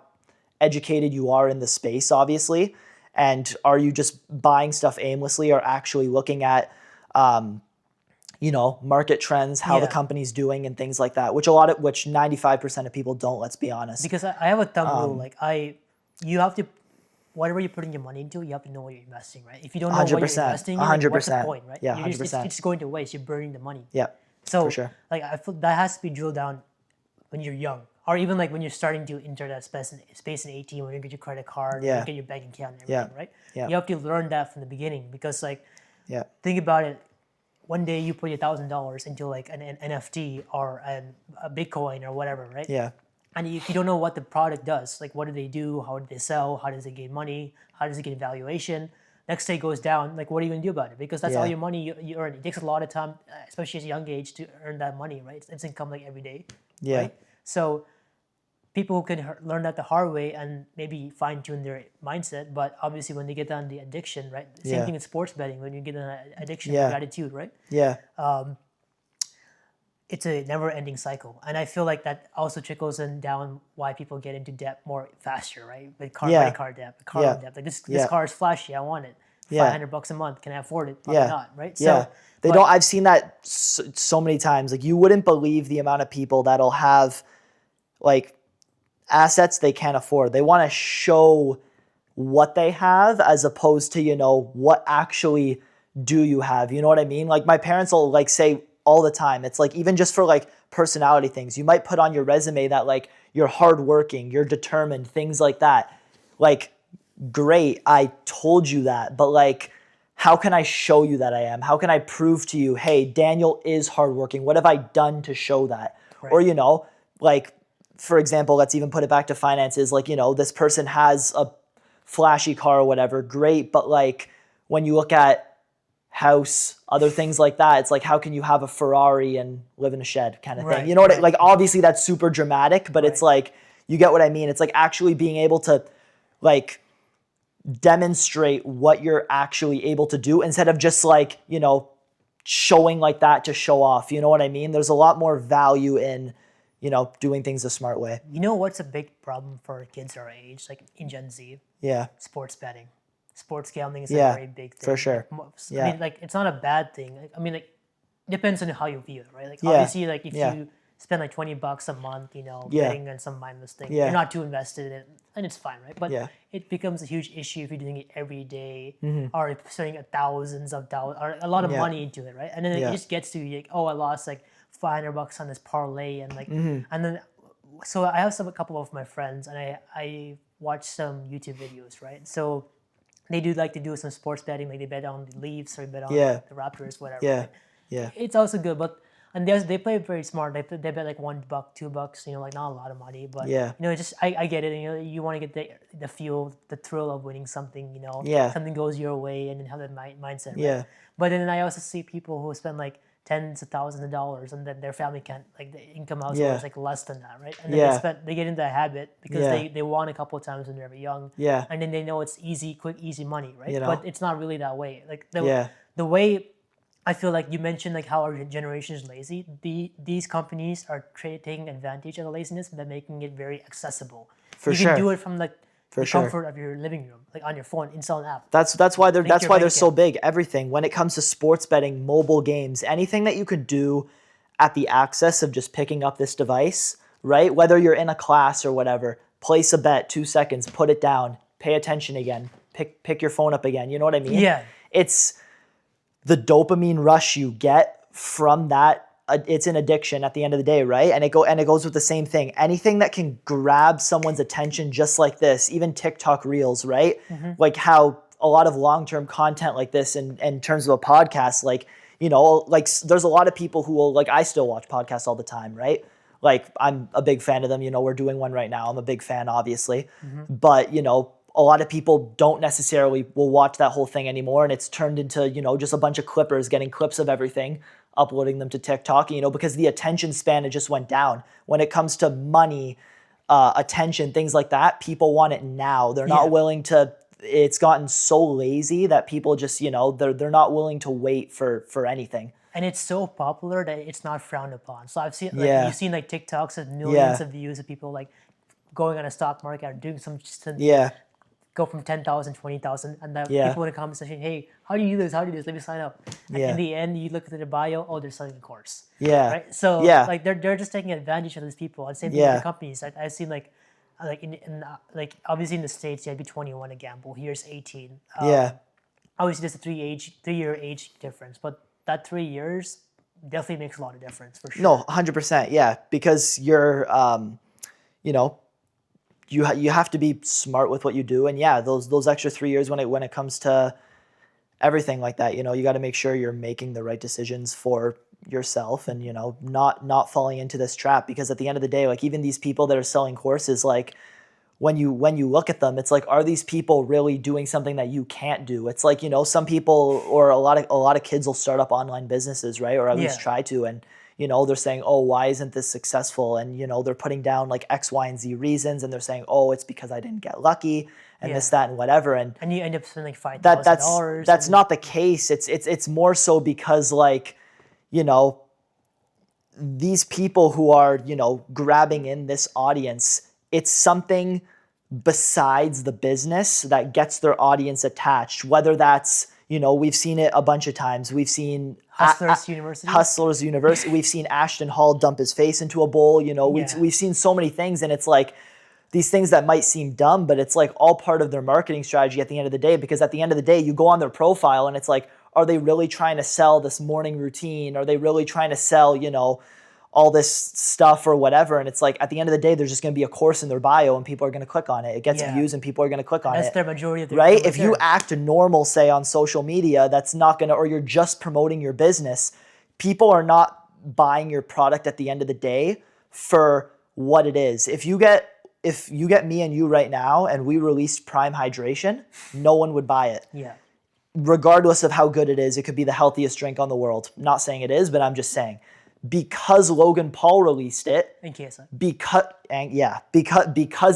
educated you are in the space, obviously. And are you just buying stuff aimlessly or actually looking at, market trends, how the company's doing and things like that, which 95% of people don't, let's be honest. Because I have a thumb rule, you have to, whatever you're putting your money into, you have to know what you're investing, right? If you don't know what you're investing in, what's the point, right? Yeah, 100%. It's just going to waste. You're burning the money. Yeah, so for sure. I feel that has to be drilled down when you're young, or even when you're starting to enter that space in 18, when you get your credit card, when you get your bank account and everything, right? Yeah. You have to learn that from the beginning, because think about it. One day you put $1,000 into an NFT or a Bitcoin or whatever, right? Yeah. And if you don't know what the product does, what do they do? How do they sell? How does it gain money? How does it get valuation? Next day goes down. What are you going to do about it? Because that's all your money you earn. It takes a lot of time, especially at a young age, to earn that money, right? It's income every day. Yeah. Right? So people who can learn that the hard way and maybe fine tune their mindset, but obviously when they get on the addiction, right? Same thing in sports betting. When you get an addiction of gratitude, right? Yeah. It's a never-ending cycle, and I feel like that also trickles down why people get into debt more faster, right? With credit card debt, with car loan debt. This car is flashy, I want it. $500 a month, can I afford it? Probably not, right? Yeah. So, I've seen that so many times. You wouldn't believe the amount of people that'll have assets they can't afford. They want to show what they have as opposed to, what actually do you have? You know what I mean? My parents will say all the time, it's even just for personality things, you might put on your resume that you're hardworking, you're determined, things like that. Great, I told you that, but how can I show you that I am? How can I prove to you, hey, Daniel is hardworking? What have I done to show that? Right. Or, for example, let's even put it back to finances. This person has a flashy car or whatever, great, but when you look at house, other things like that, it's how can you have a Ferrari and live in a shed kind of thing? You know what? Obviously that's super dramatic, but it's you get what I mean? It's actually being able to demonstrate what you're actually able to do instead of just showing that to show off. You know what I mean? There's a lot more value in, doing things the smart way. You know what's a big problem for kids our age, in Gen Z? Yeah. Sports betting. Sports gambling is a very big thing. For sure. I mean, it's not a bad thing. Depends on how you view it, right? Obviously, if you spend $20 a month, betting on some mindless thing, you're not too invested in it, and it's fine, right? But it becomes a huge issue if you're doing it every day, or spending thousands of dollars or a lot of money into it, right? And then it just gets to I lost $500 on this parlay, and and then so I have a couple of my friends, and I watch some YouTube videos, right? So they do to do some sports betting, they bet on the Leafs or bet on the Raptors, whatever. Yeah, right? yeah. It's also good, but they play very smart. They bet $1, $2, not a lot of money, but just I get it. You want to get the feel, the thrill of winning something. Something goes your way, and then have that mindset. Right? Yeah. But then I also see people who spend tens of thousands of dollars, and then their family can't, the income household is less than that, right? And then they get into that habit because they won a couple of times when they're very young, and then they know it's quick, easy money, right? But it's not really that way. The way I feel you mentioned how our generation is lazy. These companies are taking advantage of the laziness by making it very accessible. You can do it from the comfort of your living room, on your phone, install an app. That's why they're so big. Everything when it comes to sports betting, mobile games, anything that you could do at the access of just picking up this device, right? Whether you're in a class or whatever, place a bet, 2 seconds, put it down, pay attention again, pick your phone up again. You know what I mean? Yeah. It's the dopamine rush you get from that. It's an addiction at the end of the day, right? And it goes with the same thing. Anything that can grab someone's attention just like this, even TikTok reels, right? How a lot of long-term content like this in terms of a podcast, like there's a lot of people who will, like, I still watch podcasts all the time, right? Like, I'm a big fan of them. We're doing one right now. I'm a big fan, obviously. But, a lot of people don't necessarily will watch that whole thing anymore. And it's turned into, just a bunch of clippers getting clips of everything, uploading them to TikTok, because the attention span, it just went down. When it comes to money, attention, things like that, people want it now. They're not willing to, it's gotten so lazy that people just, they're not willing to wait for anything. And it's so popular that it's not frowned upon. So I've seen, Yeah. you've seen like TikToks with millions of views of people like going on a stock market or doing some just to go from 10,000, 20,000, and then people in the comment section, hey, how do you do this? How do you do this? Let me sign up. And in the end, you look at the bio, oh, they're selling a course. Yeah. Right. So like they're just taking advantage of these people. And same thing with the companies. I've seen like like obviously in the States you had to be 21 to gamble. Here's 18. Obviously there's a 3-year age difference, but that 3 years definitely makes a lot of difference for sure. No, 100%. Yeah, because you're, you have to be smart with what you do, and those extra 3 years when it comes to everything like that, you got to make sure you're making the right decisions for yourself, and not falling into this trap. Because at the end of the day, like, even these people that are selling courses, like, when you look at them, it's like, are these people really doing something that you can't do? It's like, some people, or a lot of kids will start up online businesses, right? Or at least try to, and they're saying, oh, why isn't this successful? And they're putting down like X, Y, and Z reasons, and they're saying, oh, it's because I didn't get lucky, and this, that, and whatever. And you end up spending like $5,000. That's not the case. It's more so because, like, these people who are, grabbing in this audience, it's something besides the business that gets their audience attached. Whether that's, we've seen it a bunch of times. We've seen Hustlers University. We've seen Ashton Hall dump his face into a bowl. We've seen so many things, and it's like these things that might seem dumb, but it's like all part of their marketing strategy at the end of the day. Because at the end of the day, you go on their profile and it's like, are they really trying to sell this morning routine? Are they really trying to sell, all this stuff or whatever? And it's like, at the end of the day, there's just going to be a course in their bio, and people are going to click on it. It gets views, and people are going to click on it. That's their majority of their right? If you act normal, say, on social media, that's not going to, or you're just promoting your business, people are not buying your product at the end of the day for what it is. If you get me and you right now and we released Prime Hydration, no one would buy it. Yeah. Regardless of how good it is, it could be the healthiest drink on the world. Not saying it is, but I'm just saying. Because Logan Paul released it, because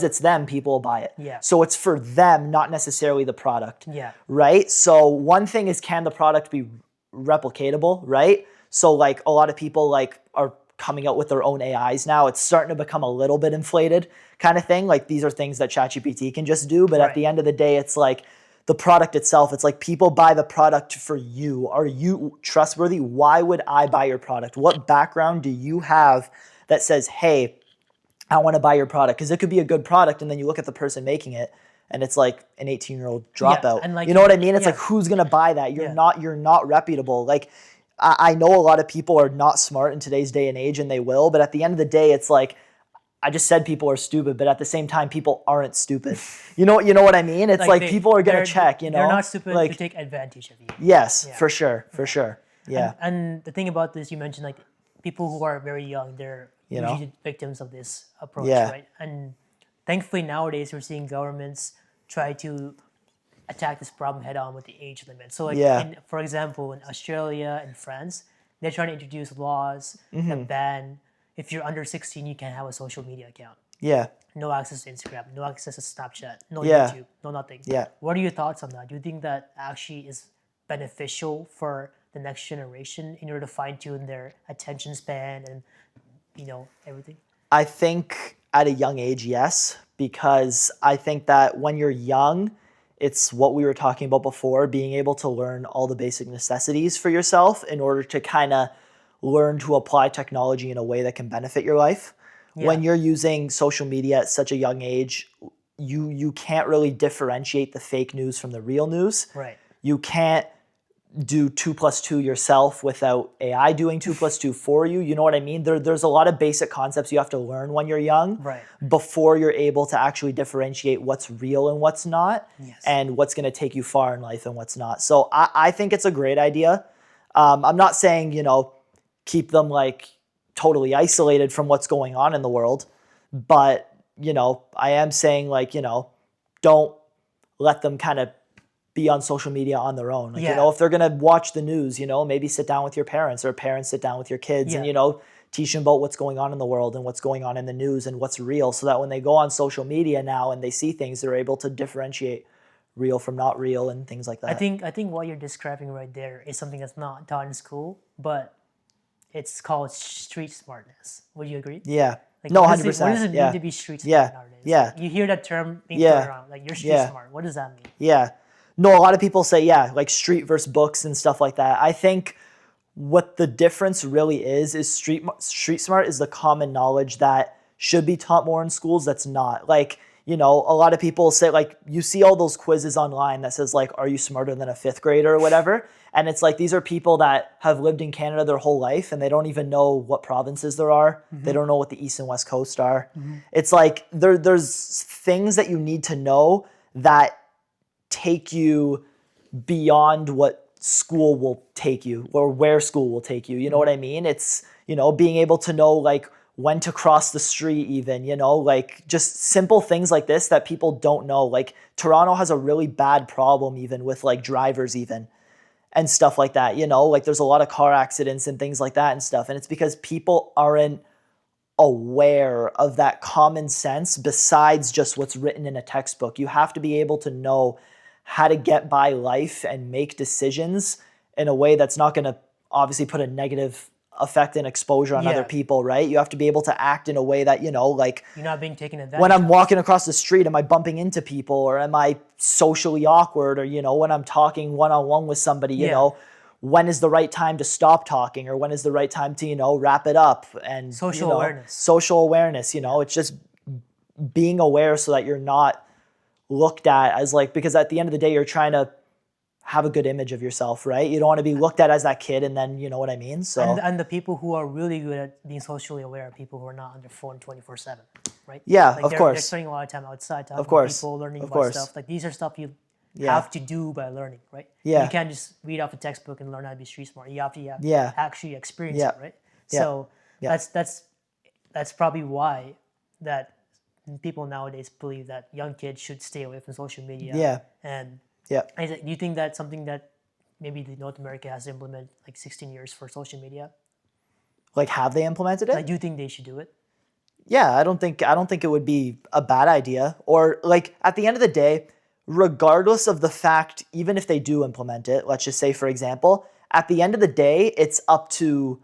it's them, people will buy it. Yeah. So it's for them, not necessarily the product. Yeah. Right? So one thing is, can the product be replicatable, right? So like a lot of people like are coming out with their own AIs now. It's starting to become a little bit inflated kind of thing. Like, these are things that ChatGPT can just do, but at the end of the day, it's like the product itself. It's like, people buy the product for you. Are you trustworthy? Why would I buy your product? What background do you have that says, hey, I want to buy your product? Because it could be a good product, and then you look at the person making it, and it's like an 18-year-old dropout. And like, you know what I mean? It's like, who's going to buy that? You're not reputable. Like, I know a lot of people are not smart in today's day and age, and they will, but at the end of the day, it's like, I just said people are stupid, but at the same time, people aren't stupid. You know what I mean? It's like people are going to check, They're not stupid to take advantage of you. Yes, for sure. Yeah. And the thing about this, you mentioned, like, people who are very young, they're usually victims of this approach, right? And thankfully nowadays we're seeing governments try to attack this problem head on with the age limit. So like, for example, in Australia and France, they're trying to introduce laws that ban, if you're under 16, you can't have a social media account. Yeah. No access to Instagram, no access to Snapchat, no YouTube, no nothing. Yeah. What are your thoughts on that? Do you think that actually is beneficial for the next generation in order to fine tune their attention span and, everything? I think at a young age, yes, because I think that when you're young, it's what we were talking about before, being able to learn all the basic necessities for yourself in order to kind of learn to apply technology in a way that can benefit your life. Yeah. When you're using social media at such a young age, you can't really differentiate the fake news from the real news. Right. You can't do 2 + 2 yourself without AI doing 2 + 2 for you. You know what I mean? There's a lot of basic concepts you have to learn when you're young, before you're able to actually differentiate what's real and what's not, and what's going to take you far in life and what's not. So I think it's a great idea. I'm not saying, keep them like totally isolated from what's going on in the world, but, I am saying like, don't let them kind of be on social media on their own. Like, Yeah. if they're going to watch the news, maybe sit down with your parents, or parents sit down with your kids and, Yeah. teach them about what's going on in the world and what's going on in the news and what's real, so that when they go on social media now and they see things, they're able to differentiate real from not real and things like that. I think what you're describing right there is something that's not taught in school, but it's called street smartness. Would you agree? Yeah. Like, No, what 100%. does it yeah. mean to be street smart Yeah. nowadays? Yeah. Like, you hear that term being Yeah. thrown around, like you're street Yeah. smart. What does that mean? Yeah. No, a lot of people say, like street versus books and stuff like that. I think what the difference really is street smart is the common knowledge that should be taught more in schools that's not. Like, a lot of people say, like, you see all those quizzes online that says, like, are you smarter than a fifth grader or whatever? And it's like, these are people that have lived in Canada their whole life and they don't even know what provinces there are. They don't know what the East and West Coast are. It's like, there's things that you need to know that take you beyond what school will take you, or where school will take you. You know what I mean? It's, being able to know, like, when to cross the street even, like just simple things like this that people don't know. Like, Toronto has a really bad problem even with like drivers even and stuff like that, like there's a lot of car accidents and things like that and stuff. And it's because people aren't aware of that common sense besides just what's written in a textbook. You have to be able to know how to get by life and make decisions in a way that's not going to obviously put a negative effect and exposure on other people, right? You have to be able to act in a way that, like, you're not being taken advantage when I'm of. walking across the street, am I bumping into people, or am I socially awkward, or, when I'm talking one-on-one with somebody, when is the right time to stop talking, or when is the right time to, wrap it up? And Social awareness. Social awareness, it's just being aware so that you're not looked at as like, because at the end of the day, you're trying to have a good image of yourself, right? You don't want to be looked at as that kid, and then, you know what I mean? So and the people who are really good at being socially aware are people who are not on their phone 24/7, right? Yeah, like of they're course. spending a lot of time outside talking Of course. to people, learning Of about course. stuff. Like, these are stuff you Yeah. have to do by learning, right? Yeah. You can't just read off a textbook and learn how to be street smart. You have to Yeah. actually experience Yeah. it, right? Yeah. So Yeah. that's probably why that people nowadays believe that young kids should stay away from social media. Yeah. And Yeah. do you think that's something that maybe North America has to implement, like 16 years for social media? Like, have they implemented it? Like, do you think they should do it? Yeah, I don't think it would be a bad idea. Or, like, at the end of the day, regardless of the fact, even if they do implement it, let's just say, for example, at the end of the day, it's up to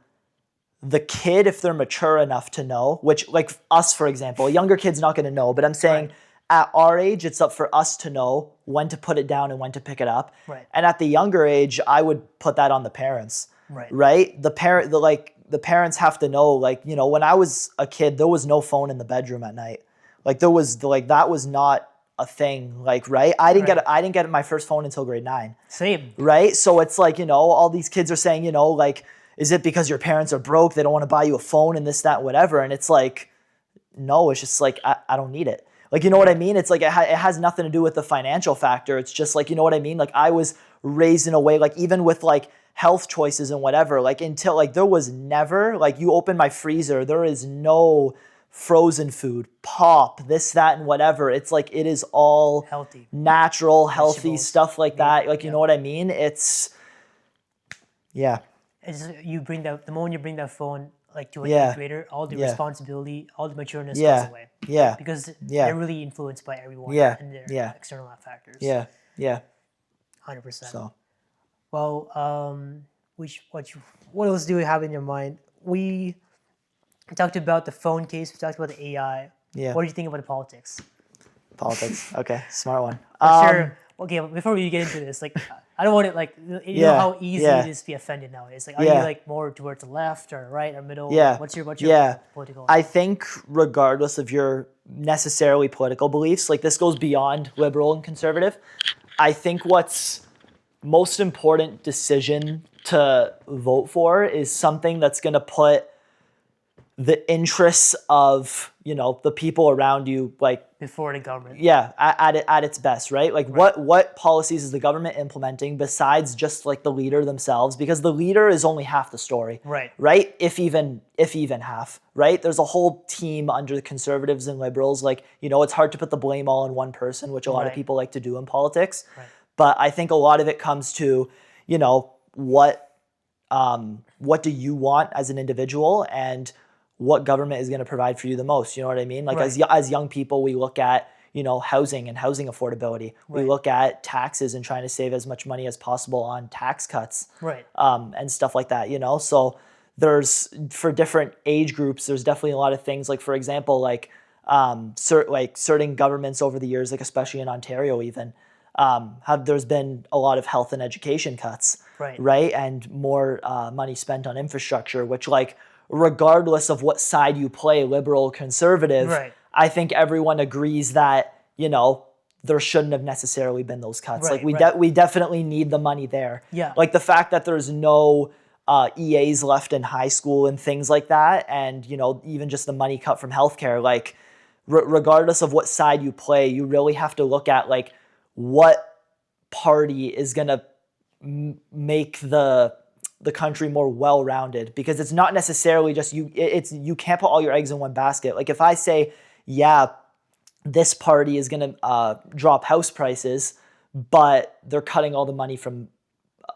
the kid if they're mature enough to know, which, like us, for example, a younger kid's not going to know, but I'm saying Right. at our age, it's up for us to know when to put it down and when to pick it up. Right. And at the younger age, I would put that on the parents. Right. Right? The parents have to know, like, when I was a kid, there was no phone in the bedroom at night. Like, that was not a thing, like, right? I didn't get my first phone until grade 9. Same. Right? So it's like, all these kids are saying, like, is it because your parents are broke, they don't want to buy you a phone and this, that, whatever? And it's like, no, it's just like, I don't need it. Like, you know what I mean? It's like, it has nothing to do with the financial factor. It's just like, you know what I mean? Like, I was raised in a way, like, even with like health choices and whatever, like, until like there was never, like, you open my freezer, there is no frozen food, pop, this, that, and whatever. It's like, it is all Healthy. natural, healthy Vegetables, stuff like that. Like, you yeah. know what I mean? It's, yeah. It's the moment you bring that phone, like, to an Yeah. 8th grader, all the Yeah. responsibility, all the matureness Yeah. goes away. Yeah. Because Yeah. they're really influenced by everyone Yeah. and their Yeah. external factors. Yeah. Yeah. 100%. So, Well, what else do we have in your mind? We talked about the phone case. We talked about the AI. Yeah. What do you think about the politics? politics. Okay. Smart one. Sure. Okay, but before we get into this, like, I don't want it, like, you know how easy it is to be offended nowadays. Like, are you like more towards the left or right or middle? Yeah. What's your political? I think regardless of your necessarily political beliefs, like, this goes beyond liberal and conservative. I think what's most important decision to vote for is something that's going to put the interests of, the people around you, like, before the government. yeah, at its best, right? Like what policies is the government implementing besides just like the leader themselves? Because the leader is only half the story, Right. right? If even half, right? There's a whole team under the conservatives and liberals. Like, it's hard to put the blame all on one person, which a lot of Right. people like to do in politics. Right. But I think a lot of it comes to, what do you want as an individual, and what government is going to provide for you the most? You know what I mean? Like, Right. as young people, we look at, housing and housing affordability. We Right. look at taxes and trying to save as much money as possible on tax cuts, Right. and stuff like that, So there's, for different age groups, there's definitely a lot of things. Like, for example, like, certain governments over the years, like especially in Ontario even, there's been a lot of health and education cuts, Right. and more money spent on infrastructure, which, like, regardless of what side you play, liberal, conservative, Right. I think everyone agrees that, there shouldn't have necessarily been those cuts. Right. Like, Right. we definitely need the money there. Yeah. Like, the fact that there's no EAs left in high school and things like that, and, even just the money cut from healthcare, like, regardless of what side you play, you really have to look at, like, what party is going to make the country more well-rounded, because it's not necessarily just you can't put all your eggs in one basket. Like, if I say, yeah, this party is going to drop house prices, but they're cutting all the money from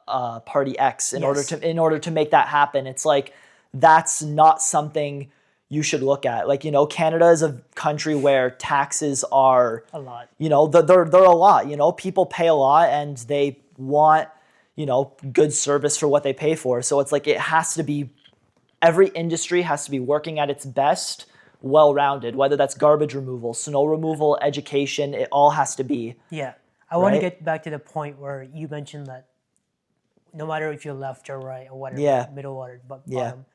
party X in order to make that happen, it's like, that's not something you should look at. Like, Canada is a country where taxes are a lot. They're a lot. People pay a lot, and they want, good service for what they pay for. So it's like, every industry has to be working at its best, well-rounded, whether that's garbage removal, snow removal, education, it all has to be. Yeah. I want to get back to the point where you mentioned that no matter if you're left or right or whatever, middle or bottom,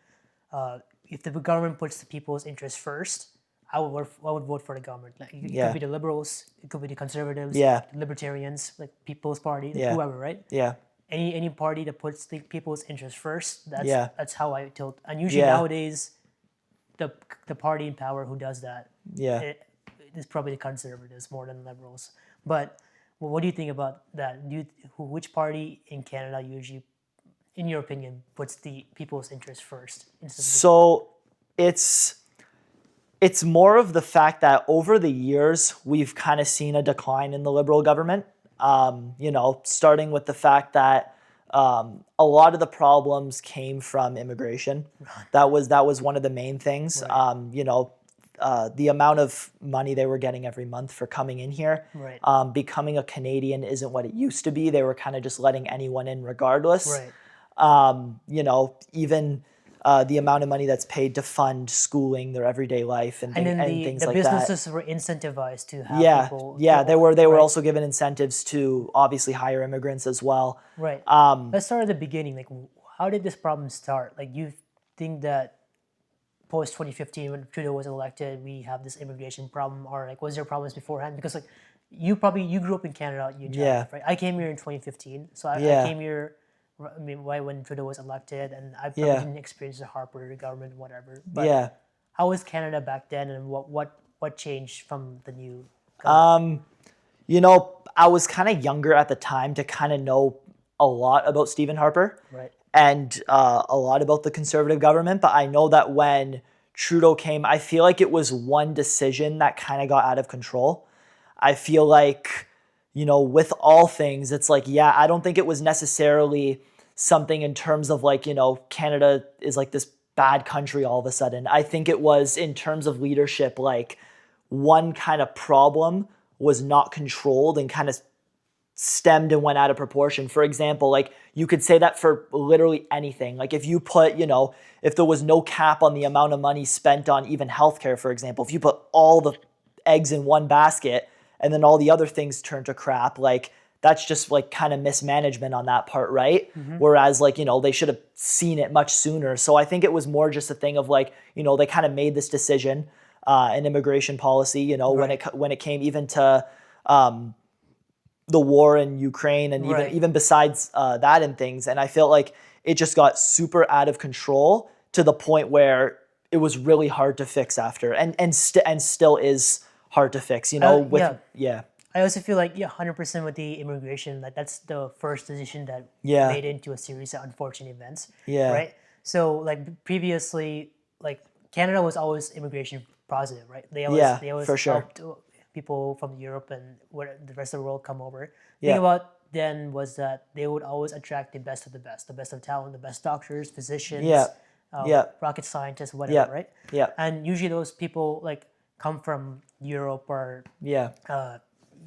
if the government puts the people's interests first, I would vote for the government. Like, it could be the liberals, it could be the conservatives, the libertarians, like People's Party, whoever, right? Yeah. Any party that puts the people's interests first, that's how I tilt. And usually nowadays, the party in power who does that, it is probably the conservatives more than liberals. But what do you think about that? Which party in Canada usually, in your opinion, puts the people's interests first? So it's more of the fact that over the years, we've kind of seen a decline in the Liberal government. Starting with the fact that a lot of the problems came from immigration. That was one of the main things. Right. The amount of money they were getting every month for coming in here. Right. Becoming a Canadian isn't what it used to be. They were kind of just letting anyone in regardless. Right. Even the amount of money that's paid to fund schooling, their everyday life, and things like that. The businesses were incentivized to have people. Yeah, they were also given incentives to obviously hire immigrants as well. Right. Let's start at the beginning. Like, how did this problem start? Like, you think that post 2015, when Trudeau was elected, we have this immigration problem, or like, was there problems beforehand? Because like, you grew up in Canada, right? I came here in 2015, so I came here. I mean, why when Trudeau was elected, and I probably didn't experience the Harper government, whatever. But how was Canada back then, and what changed from the new government? I was kind of younger at the time to kind of know a lot about Stephen Harper, Right. and a lot about the Conservative government. But I know that when Trudeau came, I feel like it was one decision that kind of got out of control. I feel like, with all things, it's like, I don't think it was necessarily something in terms of like, Canada is like this bad country all of a sudden. I think it was in terms of leadership, like, one kind of problem was not controlled and kind of stemmed and went out of proportion. For example, like, you could say that for literally anything. Like, if you put, if there was no cap on the amount of money spent on even healthcare, for example, if you put all the eggs in one basket and then all the other things turn to crap, like, that's just like kind of mismanagement on that part, right? Mm-hmm. Whereas, like, they should have seen it much sooner. So I think it was more just a thing of like, they kind of made this decision, an immigration policy, Right. when it came even to the war in Ukraine, and even besides that and things. And I felt like it just got super out of control to the point where it was really hard to fix after, and still is hard to fix. With yeah. I also feel like 100% with the immigration, like that's the first decision that Yeah. made into a series of unfortunate events, Yeah. right? So like previously, like Canada was always immigration positive, right? Yeah, they always for sure. helped people from Europe and where the rest of the world come over. The thing Yeah. about then was that they would always attract the best of talent, the best doctors, Yeah. physicians, Yeah. rocket scientists, whatever, Yeah. right? Yeah. And usually those people like come from Europe or Yeah.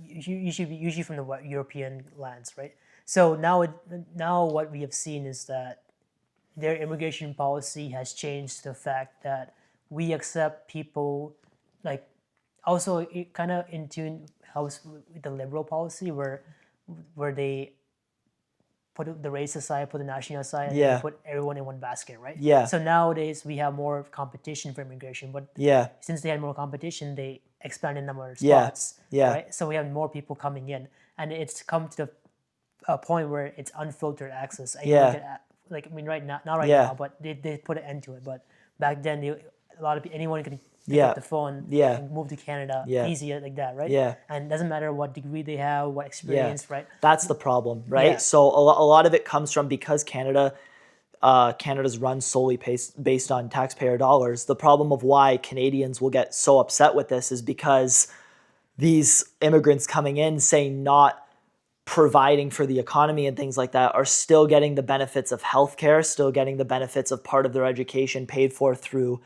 usually from the European lands, right? So now what we have seen is that their immigration policy has changed to the fact that we accept people like also it kind of in tune helps with the liberal policy where they put the race aside, put the national aside, and then they Yeah. put everyone in one basket, right? Yeah. So nowadays we have more competition for immigration, but Yeah. since they had more competition, they expanded number of Yeah. spots, Yeah. right? So we have more people coming in, and it's come to a point where it's unfiltered access. Anyone Yeah. can like I mean right now, not right Yeah. now, but they put an end to it. But back then, a lot of anyone can pick Yeah. up the phone Yeah. and move to Canada Yeah. easy like that, right? Yeah. And it doesn't matter what degree they have, what Yeah. experience, right? That's the problem, right? Yeah. So a lot of it comes from because Canada's run solely based on taxpayer dollars. The problem of why Canadians will get so upset with this is because these immigrants coming in saying not providing for the economy and things like that are still getting the benefits of healthcare, still getting the benefits of part of their education paid for through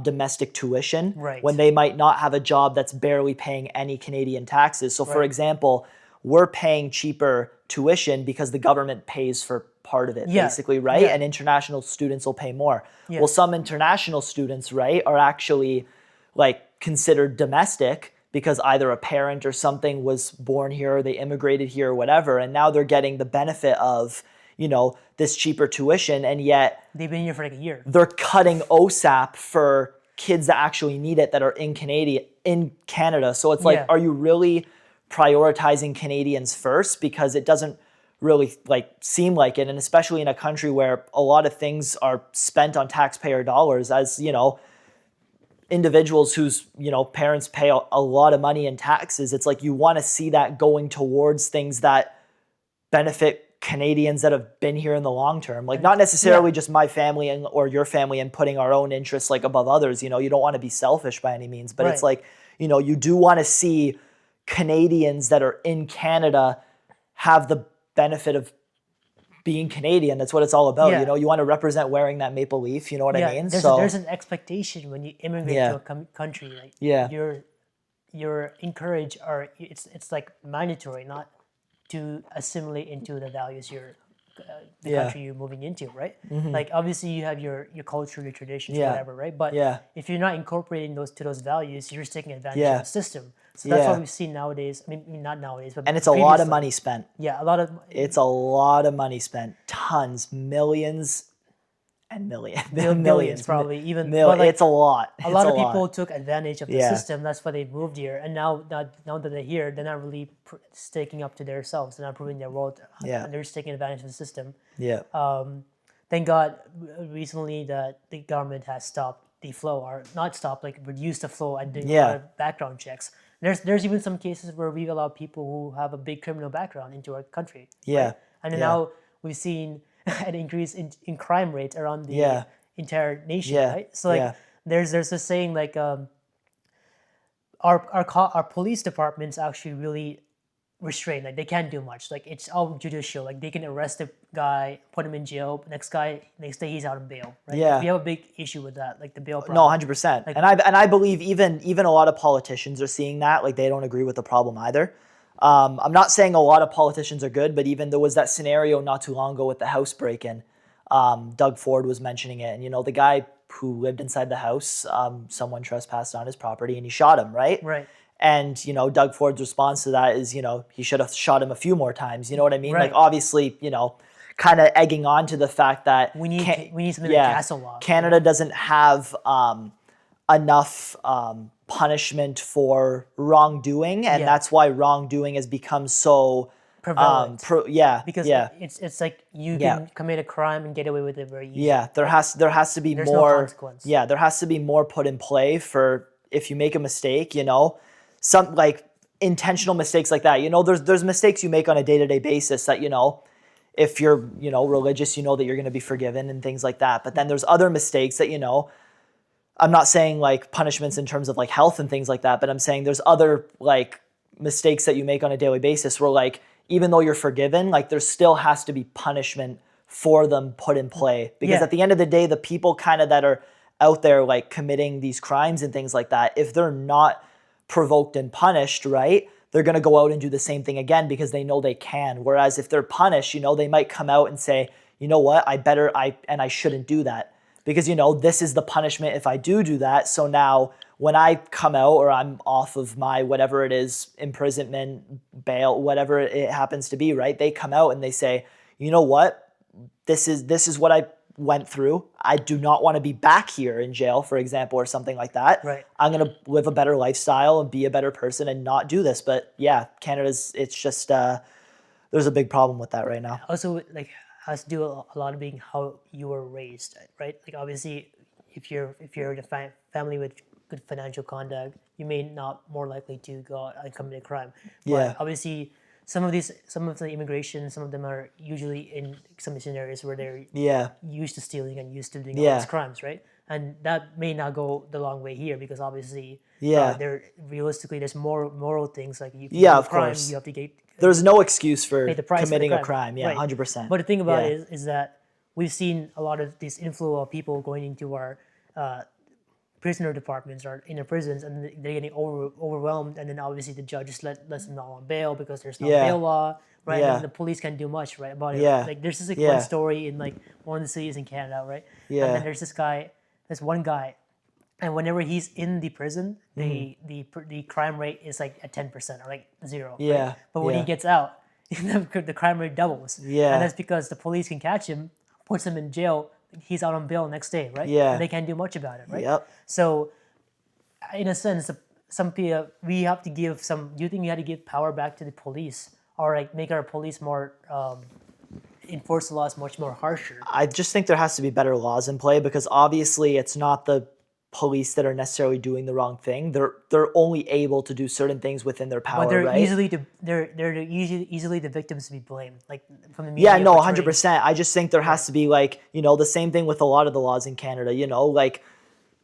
domestic tuition, Right. when they might not have a job that's barely paying any Canadian taxes. So, for Right. example, we're paying cheaper tuition because the government pays for part of it, Yeah. basically, right? Yeah. And international students will pay more. Yeah. Well, some international students, right, are actually like considered domestic because either a parent or something was born here or they immigrated here or whatever, and now they're getting the benefit of this cheaper tuition, and yet They've been here for like a year. they're cutting OSAP for kids that actually need it that are in Canada. So it's like, Yeah. are you really prioritizing Canadians first? Because it doesn't really like seem like it, and especially in a country where a lot of things are spent on taxpayer dollars, as individuals whose parents pay a lot of money in taxes. It's like you want to see that going towards things that benefit Canadians that have been here in the long term. Like not necessarily just my family or your family and putting our own interests like above others. You don't want to be selfish by any means, but it's Right. like, you do want to see Canadians that are in Canada have the benefit of being Canadian. That's what it's all about. Yeah. You want to represent wearing that maple leaf. You know what I mean? There's an expectation when you immigrate Yeah. to a country, like Yeah. you're encouraged, or it's like mandatory not to assimilate into the values the Yeah. country you're moving into, right? Like obviously you have your culture, your traditions, Yeah. whatever, right? But Yeah. if you're not incorporating those values, you're just taking advantage Yeah. of the system. So that's Yeah. what we've seen nowadays. I mean, not nowadays, but And it's a lot of previously. money spent. Yeah, a lot of It's a lot of money spent. Tons, millions and millions. billions probably even. But like, It's a lot. a lot of people took advantage of the Yeah. system. That's why they moved here, and now that they're here, they're not really sticking up to themselves. They're not proving their worth. Yeah. And they're just taking advantage of the system. Yeah. Thank God, recently that the government has stopped the flow, or not stopped, like reduced the flow and doing a lot of background checks. There's even some cases where we allow people who have a big criminal background into our country. Yeah. Right? And now we've seen an increase in crime rate around the Yeah. entire nation, Yeah. right? So like Yeah. there's this saying like our police departments actually really restrained. Like they can't do much. Like it's all judicial. Like they can arrest a guy, put him in jail. Next day he's out on bail. Right? Yeah. We have a big issue with that, like the bail problem. No, 100%. And I believe even a lot of politicians are seeing that. Like they don't agree with the problem either. I'm not saying a lot of politicians are good, but even there was that scenario not too long ago with the house break-in. Doug Ford was mentioning it, and the guy who lived inside the house, someone trespassed on his property and he shot him, right? Right. And Doug Ford's response to that is, he should have shot him a few more times. You know what I mean? Right. Like obviously, kind of egging on to the fact that We need something like castle law. Canada doesn't have enough punishment for wrongdoing, and that's why wrongdoing has become so prevalent. Yeah, Because yeah, it's like you yeah. can commit a crime and get away with it very easily. Yeah, there has to be There's no more. consequence. Yeah, there has to be more put in play for if you make a mistake. Some like intentional mistakes like that. There's mistakes you make on a day-to-day basis that if you're religious, that you're going to be forgiven and things like that. But then there's other mistakes that I'm not saying like punishments in terms of like health and things like that, but I'm saying there's other like mistakes that you make on a daily basis where like even though you're forgiven, like there still has to be punishment for them put in play. Because Yeah. at the end of the day, the people kind of that are out there like committing these crimes and things like that, if they're not provoked and punished, right, they're going to go out and do the same thing again because they know they can. Whereas if they're punished, they might come out and say, you know what, I shouldn't do that because, this is the punishment if I do that. So now when I come out or I'm off of my whatever it is, imprisonment, bail, whatever it happens to be, right, they come out and they say, you know what, this is what I went through. I do not want to be back here in jail, for example, or something like that. Right. I'm going to live a better lifestyle and be a better person and not do this. But yeah, it's just, there's a big problem with that right now. Also, like, has to do a lot of being how you were raised, right? Like, obviously, if you're in a family with good financial conduct, you may not more likely to go out and commit a crime. Yeah. But obviously, some of the immigration, some of them are usually in some scenarios where they're Yeah. used to stealing and used to doing all Yeah. these crimes, right? And that may not go the long way here because obviously, Yeah. realistically, there's more moral things like if you Yeah, do a of crime, course. you have to get There's no excuse for pay the price for the committing a crime. Yeah, right? 100%. But the thing about Yeah. it is that we've seen a lot of this inflow of people going into our prisoner departments or in the prisons, and they're getting overwhelmed, and then obviously the judge just lets them out on bail because there's no Yeah. bail law, right? Yeah. And then the police can't do much, right, about it. Yeah. Like there's just like Yeah. one story in like one of the cities in Canada, right? Yeah. And then there's this one guy, and whenever he's in the prison, the crime rate is like at 10% or like zero. Yeah. Right? But when he Yeah. gets out, the crime rate doubles. Yeah. And that's because the police can catch him, puts him in jail. He's out on bail next day, right? Yeah. And they can't do much about it, right? Yep. So, in a sense, some people we have to give some. Do you think we had to give power back to the police, or like make our police more enforce the laws much more harsher? I just think there has to be better laws in play because obviously it's not the police that are necessarily doing the wrong thing. They're only able to do certain things within their power, But they're right? easily the victims to be blamed, like from the media. Yeah, no, portraying- 100%. I just think there has to be like, the same thing with a lot of the laws in Canada, like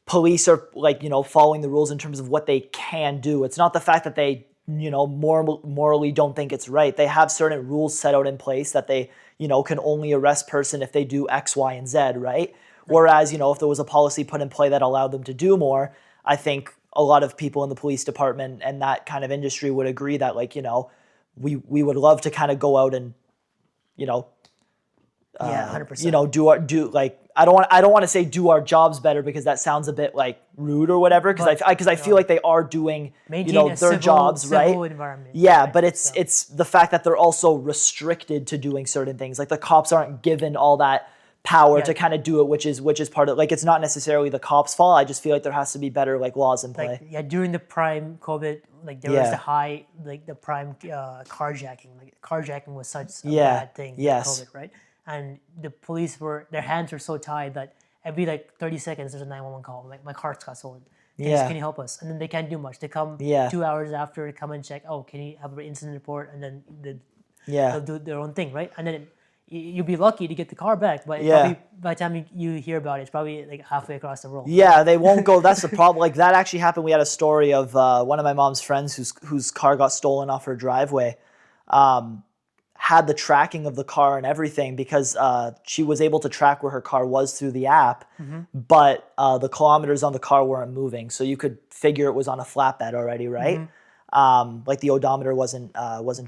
police are like, following the rules in terms of what they can do. It's not the fact that they, morally don't think it's right. They have certain rules set out in place that they, can only arrest person if they do X, Y, and Z, right? Whereas, if there was a policy put in play that allowed them to do more, I think a lot of people in the police department and that kind of industry would agree that like, we would love to kind of go out and, yeah, 100%. do like I don't want to say do our jobs better because that sounds a bit like rude or whatever because I feel like they are doing maintain their jobs right. Environment. Yeah, right? but it's the fact that they're also restricted to doing certain things. Like the cops aren't given all that power to kind of do it, which is part of like it's not necessarily the cops' fault. I just feel like there has to be better like laws in play. Like during the prime COVID, like there was the high like the prime carjacking. Like carjacking was such a bad thing. Yes. COVID, right? And the police their hands were so tied that every like 30 seconds there's a 911 call. Like my car got stolen. Can you help us? And then they can't do much. They come 2 hours after, come and check. Oh, can you have an incident report? And then they'll do their own thing, right? And then you'll be lucky to get the car back, but probably by the time you hear about it, it's probably like halfway across the world. Yeah, they won't go. That's the problem. Like that actually happened. We had a story of one of my mom's friends whose car got stolen off her driveway. Had the tracking of the car and everything because she was able to track where her car was through the app, but the kilometers on the car weren't moving. So you could figure it was on a flatbed already, right? Like the odometer wasn't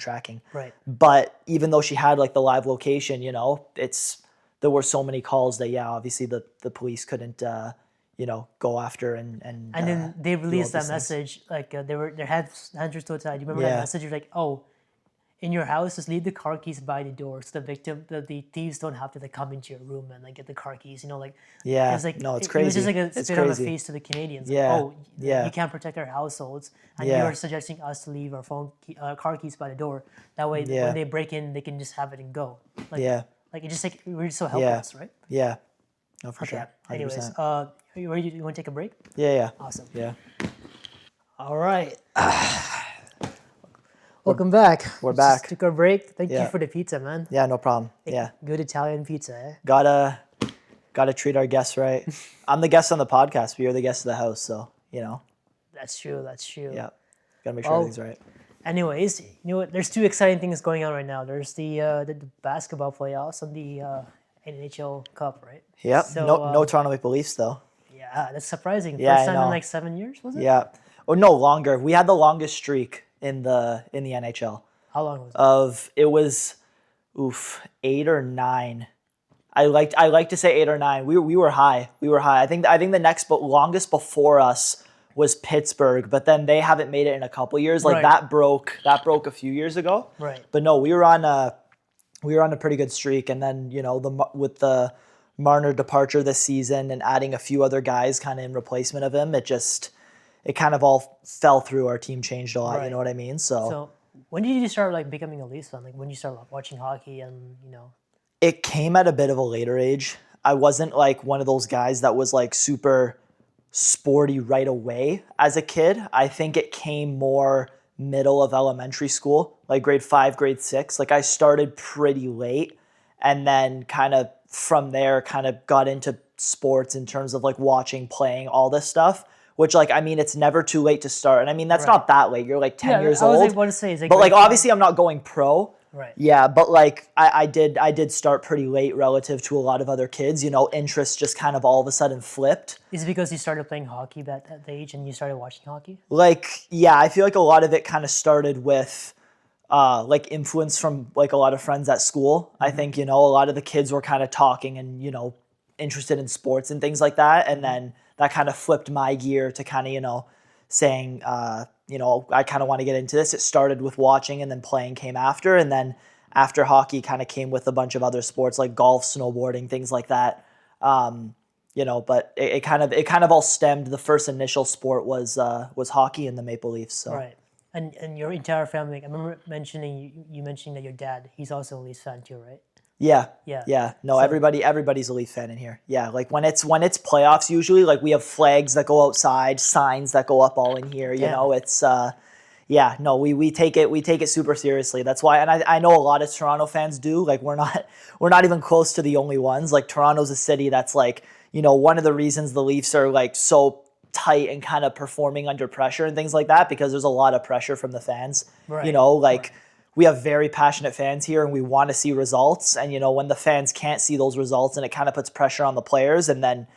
tracking. Right. But even though she had like the live location, there were so many calls that obviously the police couldn't go after and then they released that these things. message like their hands were still tied. You remember that message? You're like, oh, in your house, just leave the car keys by the door so the thieves don't have to like come into your room and like get the car keys. Like it Yeah. was like No, it's it was just crazy. like a It's spit on the crazy. face to the Canadians. Like, Yeah. oh, you Yeah. can't protect our households, and you Yeah. are suggesting us to leave our car keys by the door. That way, when Yeah. they break in, they can just have it and go. Like, Yeah. like it just like we're just so Yeah. helpless, right? Yeah. No, for Okay. sure. Anyways, 100%. you want to take a break? Yeah. Yeah. Awesome. Yeah. All right. Welcome back. We're We just back. took our break. Thank you Yeah. for the pizza, man. Yeah. No problem. Yeah. Good Italian pizza, eh? Gotta treat our guests right. I'm the guest on the podcast, but you're the guest of the house, so That's true. That's true. yeah. Gotta make sure Well, everything's right. anyways, you know what? There's two exciting things going on right now. There's the basketball playoffs and the NHL Cup, right? Yep. So No Toronto Maple Leafs though. yeah, that's surprising. Yeah, First I time in know. like 7 years, was it? Yeah. Or no, longer. We had the longest streak in the NHL. How long was it? It was 8 or 9. I like to say 8 or 9. We were high. We were high. I think the next but longest before us was Pittsburgh, but then they haven't made it in a couple years. Like Right. that broke a few years ago. Right. But no, we were on a pretty good streak, and then with the Marner departure this season and adding a few other guys kind of in replacement of him, it kind of all fell through. Our team changed a lot. You Right. know what I mean? So So when did you start like becoming a Leafs fan? Like when you started like, watching hockey and it came at a bit of a later age. I wasn't like one of those guys that was like super sporty right away as a kid. I think it came more middle of elementary school, like grade 5, grade 6. Like I started pretty late, and then kind of from there kind of got into sports in terms of like watching, playing, all this stuff, which like, I mean, it's never too late to start. And I mean, that's Right. not that late. You're like 10 years I was old. like, what to say? Is like But like grade five? obviously I'm not going pro. Right. Yeah, but like I did start pretty late relative to a lot of other kids. Interest just kind of all of a sudden flipped. Is it because you started playing hockey at that age and you started watching hockey? Like, yeah, I feel like a lot of it kind of started with like influence from like a lot of friends at school. I think, a lot of the kids were kind of talking and, interested in sports and things like that. And then that kind of flipped my gear to kind of, saying, I kind of want to get into this. It started with watching, and then playing came after. And then after hockey kind of came with a bunch of other sports like golf, snowboarding, things like that. But it kind of all stemmed. The first initial sport was hockey and the Maple Leafs. So. Right. And your entire family, like, I remember mentioning you mentioning that your dad, he's also a Leafs fan too, right? Yeah. Yeah. Yeah. No, So- everybody's a Leaf fan in here. Yeah. Like when it's playoffs, usually like we have flags that go outside, signs that go up all in here. Yeah. It's yeah, no, we take it super seriously. That's why, and I know a lot of Toronto fans do. Like we're not even close to the only ones. Like Toronto's a city that's like, one of the reasons the Leafs are like so tight and kind of performing under pressure and things like that, because there's a lot of pressure from the fans. Right. Like we have very passionate fans here and we want to see results. And, when the fans can't see those results, and it kind of puts pressure on the players, and then,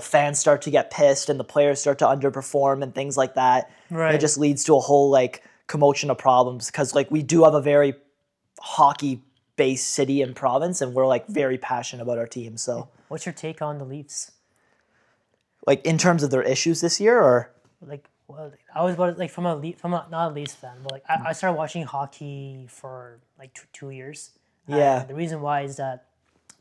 fans start to get pissed and the players start to underperform and things like that. Right. It just leads to a whole like commotion of problems, because like we do have a very hockey based city and province, and we're like very passionate about our team. So What's your take on the Leafs? like in terms of their issues this year, or Like, well, I was about like from not a Leafs fan, but like I started watching hockey for like 2 years. Yeah. And the reason why is that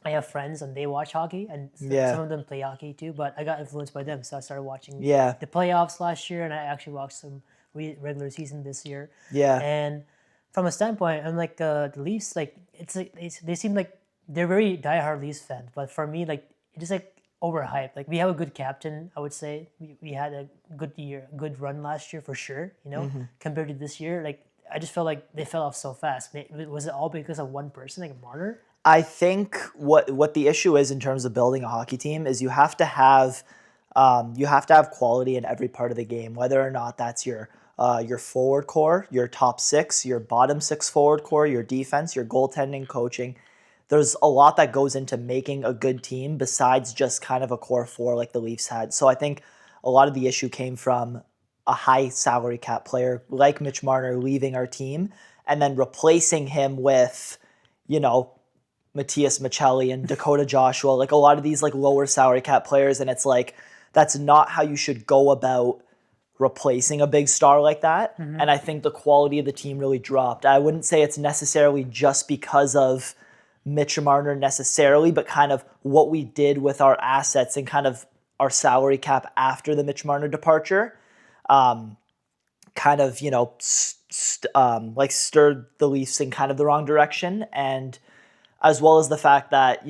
I have friends and they watch hockey, and Yeah. some of them play hockey too. But I got influenced by them, so I started watching Yeah. the playoffs last year, and I actually watched some regular season this year. Yeah. And from a standpoint, I'm like the Leafs. Like it's like they seem like they're very diehard Leafs fans, but for me, like it is like overhyped. Like we have a good captain, I would say. We had a good run last year for sure. Compared to this year, like I just felt like they fell off so fast. Was it all because of one person, like Marner? I think what the issue is in terms of building a hockey team is you have to have quality in every part of the game, whether or not that's your forward core, your top 6, your bottom 6 forward core, your defense, your goaltending, coaching. There's a lot that goes into making a good team besides just kind of a core 4 like the Leafs had. So I think a lot of the issue came from a high salary cap player like Mitch Marner leaving our team, and then replacing him with, Matthias Michelli and Dakota Joshua, like a lot of these like lower salary cap players. And it's like, that's not how you should go about replacing a big star like that. And I think the quality of the team really dropped. I wouldn't say it's necessarily just because of Mitch Marner necessarily, but kind of what we did with our assets and kind of our salary cap after the Mitch Marner departure. Kind of, like stirred the Leafs in kind of the wrong direction. And as well as the fact that,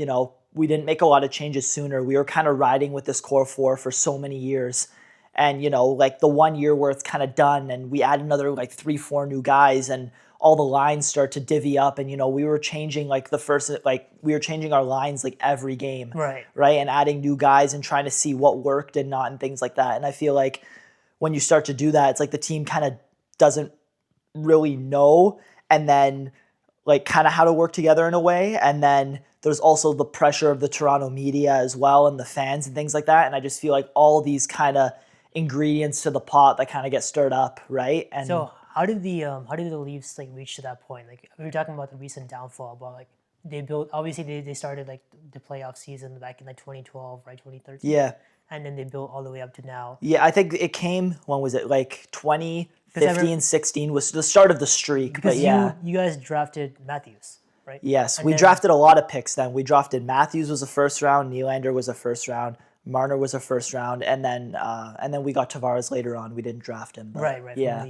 we didn't make a lot of changes sooner. We were kind of riding with this core four for so many years. And, like the 1 year where it's kind of done and we add another like 3-4 new guys and all the lines start to divvy up. And, we were changing we were changing our lines like every game. Right. And adding new guys and trying to see what worked and not and things like that. And I feel like when you start to do that, it's like the team kind of doesn't really know and then like kind of how to work together in a way. And then there's also the pressure of the Toronto media as well and the fans and things like that. And I just feel like all these kind of ingredients to the pot that kind of get stirred up, right? And so how did the Leafs like reach to that point? Like we were talking about the recent downfall, but like they built obviously they started like the playoff season back in like 2012, right? 2013. Yeah. And then they built all the way up to now. Yeah, I think it came, when was it? Like 2015, 16 was the start of the streak. Because but yeah. you guys drafted Matthews, right? Yes, And we then- drafted a lot of picks then. We drafted Matthews was a first round, Nylander was a first round, Marner was a first round, and then we got Tavares later on. We didn't draft him. But Right. Yeah.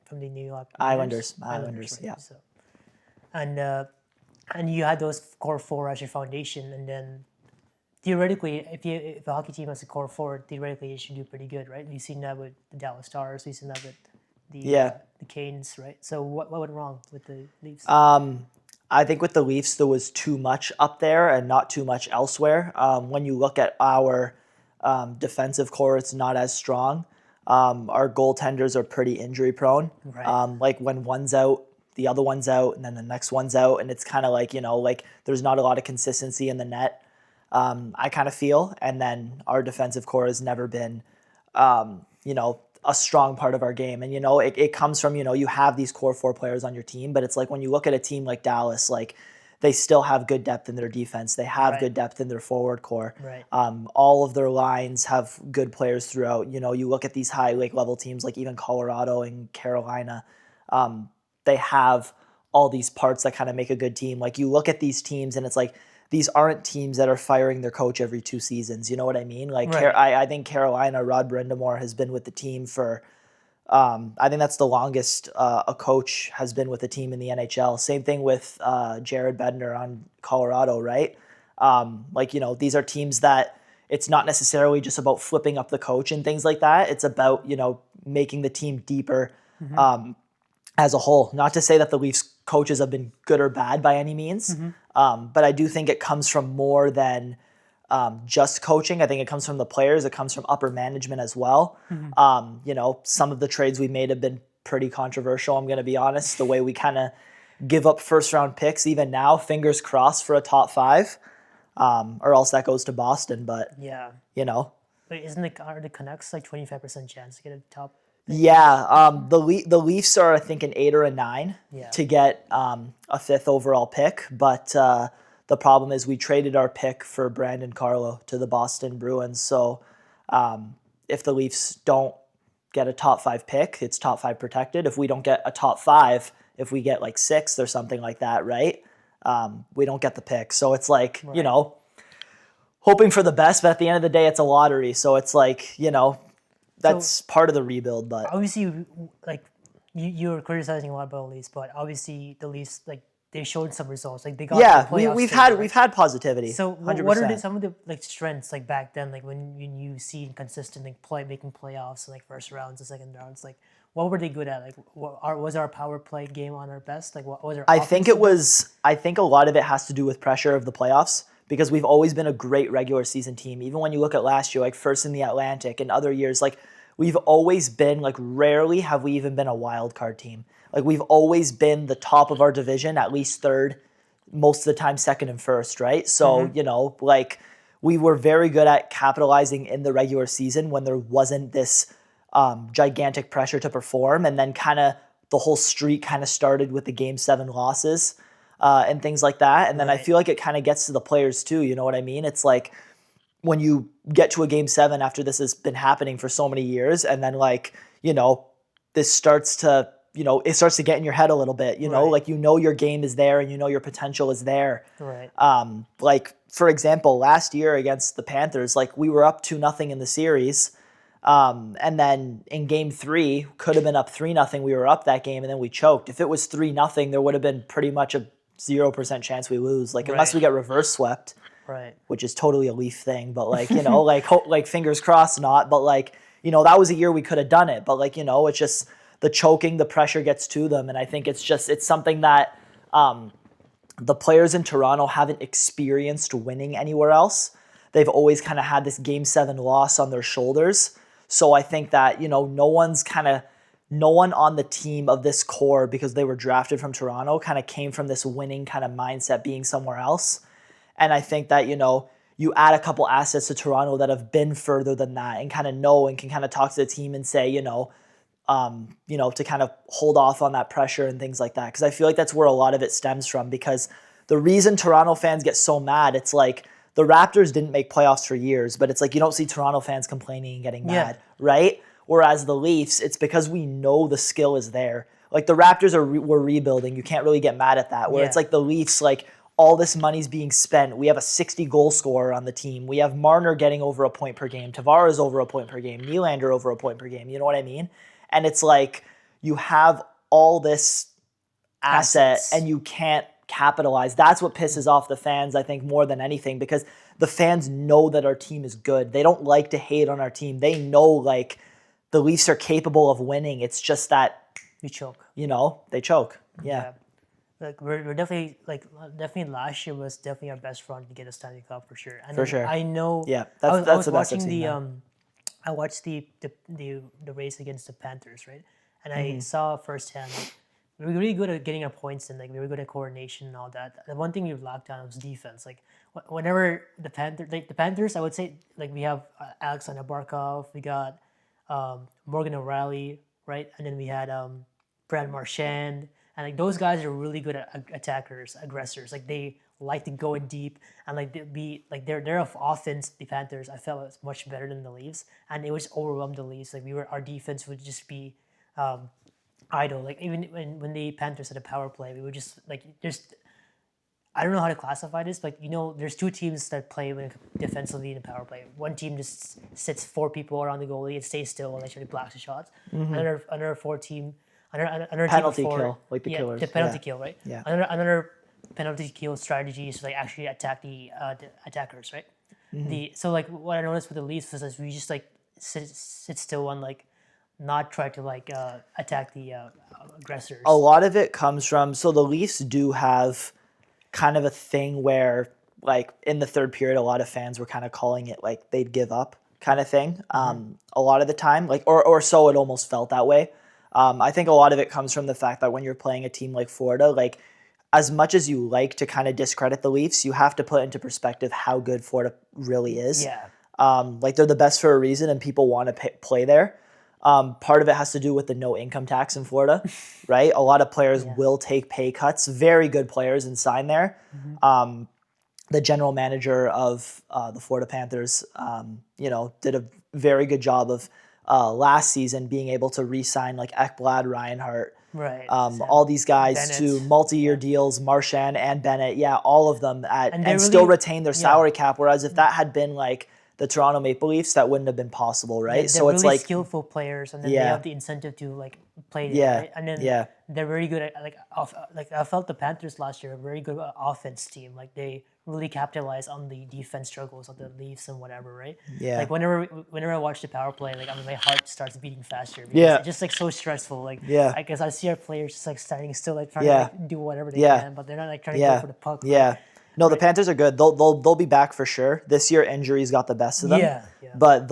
From the New York Islanders, right? yeah. So, and you had those core four as your foundation, and then theoretically, if a hockey team has a core four, theoretically it should do pretty good, right? We've seen that with the Dallas Stars. We've seen that with the Canes, right? So what went wrong with the Leafs? I think with the Leafs, there was too much up there and not too much elsewhere. When you look at our defensive core, it's not as strong. Our goaltenders are pretty injury prone. Right. Like when one's out, the other one's out, and then the next one's out, and it's kind of like, like there's not a lot of consistency in the net. I kind of feel, and then our defensive core has never been, a strong part of our game. And, it comes from, you have these core four players on your team, but it's like when you look at a team like Dallas, like they still have good depth in their defense. They have good depth in their forward core. Right. All of their lines have good players throughout. You look at these high lake level teams like even Colorado and Carolina, they have all these parts that kind of make a good team. Like you look at these teams and it's like, these aren't teams that are firing their coach every 2 seasons. You know what I mean? Like Right. I think Carolina, Rod Brindamore has been with the team for, I think that's the longest a coach has been with a team in the NHL. Same thing with Jared Bednar on Colorado, right? These are teams that it's not necessarily just about flipping up the coach and things like that. It's about, making the team deeper as a whole. Not to say that the Leafs coaches have been good or bad by any means, but I do think it comes from more than just coaching. I think it comes from the players. It comes from upper management as well. Some of the trades we made have been pretty controversial, I'm going to be honest. The way we kind of give up first round picks, even now, fingers crossed for a top 5, or else that goes to Boston. But, Yeah. Wait, are the Canucks like 25% chance to get a top? yeah, the Leafs are, I think, an 8 or a 9 Yeah. to get a 5th overall pick. But the problem is we traded our pick for Brandon Carlo to the Boston Bruins. So if the Leafs don't get a top 5 pick, it's top 5 protected. If we don't get a top 5, if we get like 6th or something like that, right? We don't get the pick. So it's like, hoping for the best. But at the end of the day, it's a lottery. So it's like, that's part of the rebuild. But Obviously, like you're criticizing a lot about the Leafs, but obviously the Leafs, like they showed some results. Like they got to the playoff we've stage, had right? we've had positivity. So 100%. what are some of the like strengths like back then, like when you see consistent like making playoffs and like first rounds and second rounds, like what were they good at? Like was our power play game on our best? Like what was our I think a lot of it has to do with pressure of the playoffs, because we've always been a great regular season team. Even when you look at last year, like first in the Atlantic, and other years, like we've always been, like rarely have we even been a wild card team. Like we've always been the top of our division, at least third, most of the time second and first, right? So, like we were very good at capitalizing in the regular season when there wasn't this gigantic pressure to perform. And then kind of the whole streak kind of started with the Game 7 losses and things like that. And then I feel like it kind of gets to the players too, you know what I mean? It's like when you get to a Game 7 after this has been happening for so many years, and then like, this starts to, it starts to get in your head a little bit, Right. like, your game is there and your potential is there. Right. Like, for example, last year against the Panthers, like, we were up 2-0 in the series. And then in game 3, could have been up 3-0. We were up that game and then we choked. If it was 3-0, there would have been pretty much a 0% chance we lose. Like, unless we get reverse swept, Right. which is totally a Leaf thing. But like, like fingers crossed not. But like, that was a year we could have done it. But like, it's just the choking, the pressure gets to them. And I think it's something that the players in Toronto haven't experienced winning anywhere else. They've always kind of had this Game 7 loss on their shoulders. So I think that, no one on the team of this core, because they were drafted from Toronto, kind of came from this winning kind of mindset being somewhere else. And I think that, you add a couple assets to Toronto that have been further than that and kind of know and can kind of talk to the team and say, to kind of hold off on that pressure and things like that. Because I feel like that's where a lot of it stems from. Because the reason Toronto fans get so mad, it's like the Raptors didn't make playoffs for years, but it's like you don't see Toronto fans complaining and getting mad, right? Whereas the Leafs, it's because we know the skill is there. Like the Raptors were rebuilding. You can't really get mad at that. Where it's like the Leafs, like all this money's being spent. We have a 60 goal scorer on the team. We have Marner getting over a point per game. Tavares over a point per game. Nylander over a point per game. You know what I mean? And it's like you have all this asset and you can't capitalize. That's what pisses off the fans, I think, more than anything, because the fans know that our team is good. They don't like to hate on our team. They know, like, the Leafs are capable of winning. It's just that we choke. They choke. Yeah. Like we're definitely definitely last year was definitely our best run to get a Stanley Cup for sure. And For sure. I know. Yeah, I was the best I've watching seen. I watched the race against the Panthers, right? And I saw firsthand, like, we were really good at getting our points in. Like we were good at coordination and all that. The one thing we lacked on was defense. Like whenever the Panthers, I would say, like, we have Alexander Barkov, we got Morgan O'Reilly, right, and then we had Brad Marchand, and like those guys are really good at attackers, aggressors. Like they like to go in deep, and like they be like their offense. The Panthers, I felt, was much better than the Leafs, and it was overwhelmed the Leafs. Like our defense would just be idle. Like even when the Panthers had a power play, we would just like I don't know how to classify this, but there's two teams that play defensively in a power play. One team just sits 4 people around the goalie and stays still and actually blocks the shots. Another Penalty team kill, like the Killers. the penalty kill, right? Yeah. Another penalty kill strategy is to like actually attack the attackers, right? So like what I noticed with the Leafs is we just like sit still and like not try to like attack the aggressors. A lot of it comes from, so the Leafs do have kind of a thing where, like, in the third period, a lot of fans were kind of calling it like they'd give up kind of thing. A lot of the time, like, or so it almost felt that way. I think a lot of it comes from the fact that when you're playing a team like Florida, like, as much as you like to kind of discredit the Leafs, you have to put into perspective how good Florida really is. Yeah. Like, they're the best for a reason, and people want to play there. Part of it has to do with the no income tax in Florida, right? A lot of players will take pay cuts, very good players, and sign there. The general manager of the Florida Panthers, did a very good job of last season being able to re-sign like Ekblad, Reinhart, Right. all these guys Bennett. to multi-year deals, Marchand and Bennett, all of them and they still really- retain their salary cap. Whereas if that had been like the Toronto Maple Leafs, that wouldn't have been possible, right? They're So it's really like, skillful players, and then they have the incentive to like play there, right? And then they're very good at like I felt the Panthers last year a very good offense team. Like they really capitalize on the defense struggles of the Leafs and whatever, right? Yeah. Like whenever I watch the power play, like my heart starts beating faster. Because it's just like so stressful. Like I guess I see our players just like standing still, like trying to like do whatever they can, but they're not like trying to go for the puck. Yeah. No, the Panthers are good. They'll be back for sure. This year, injuries got the best of them. Yeah. But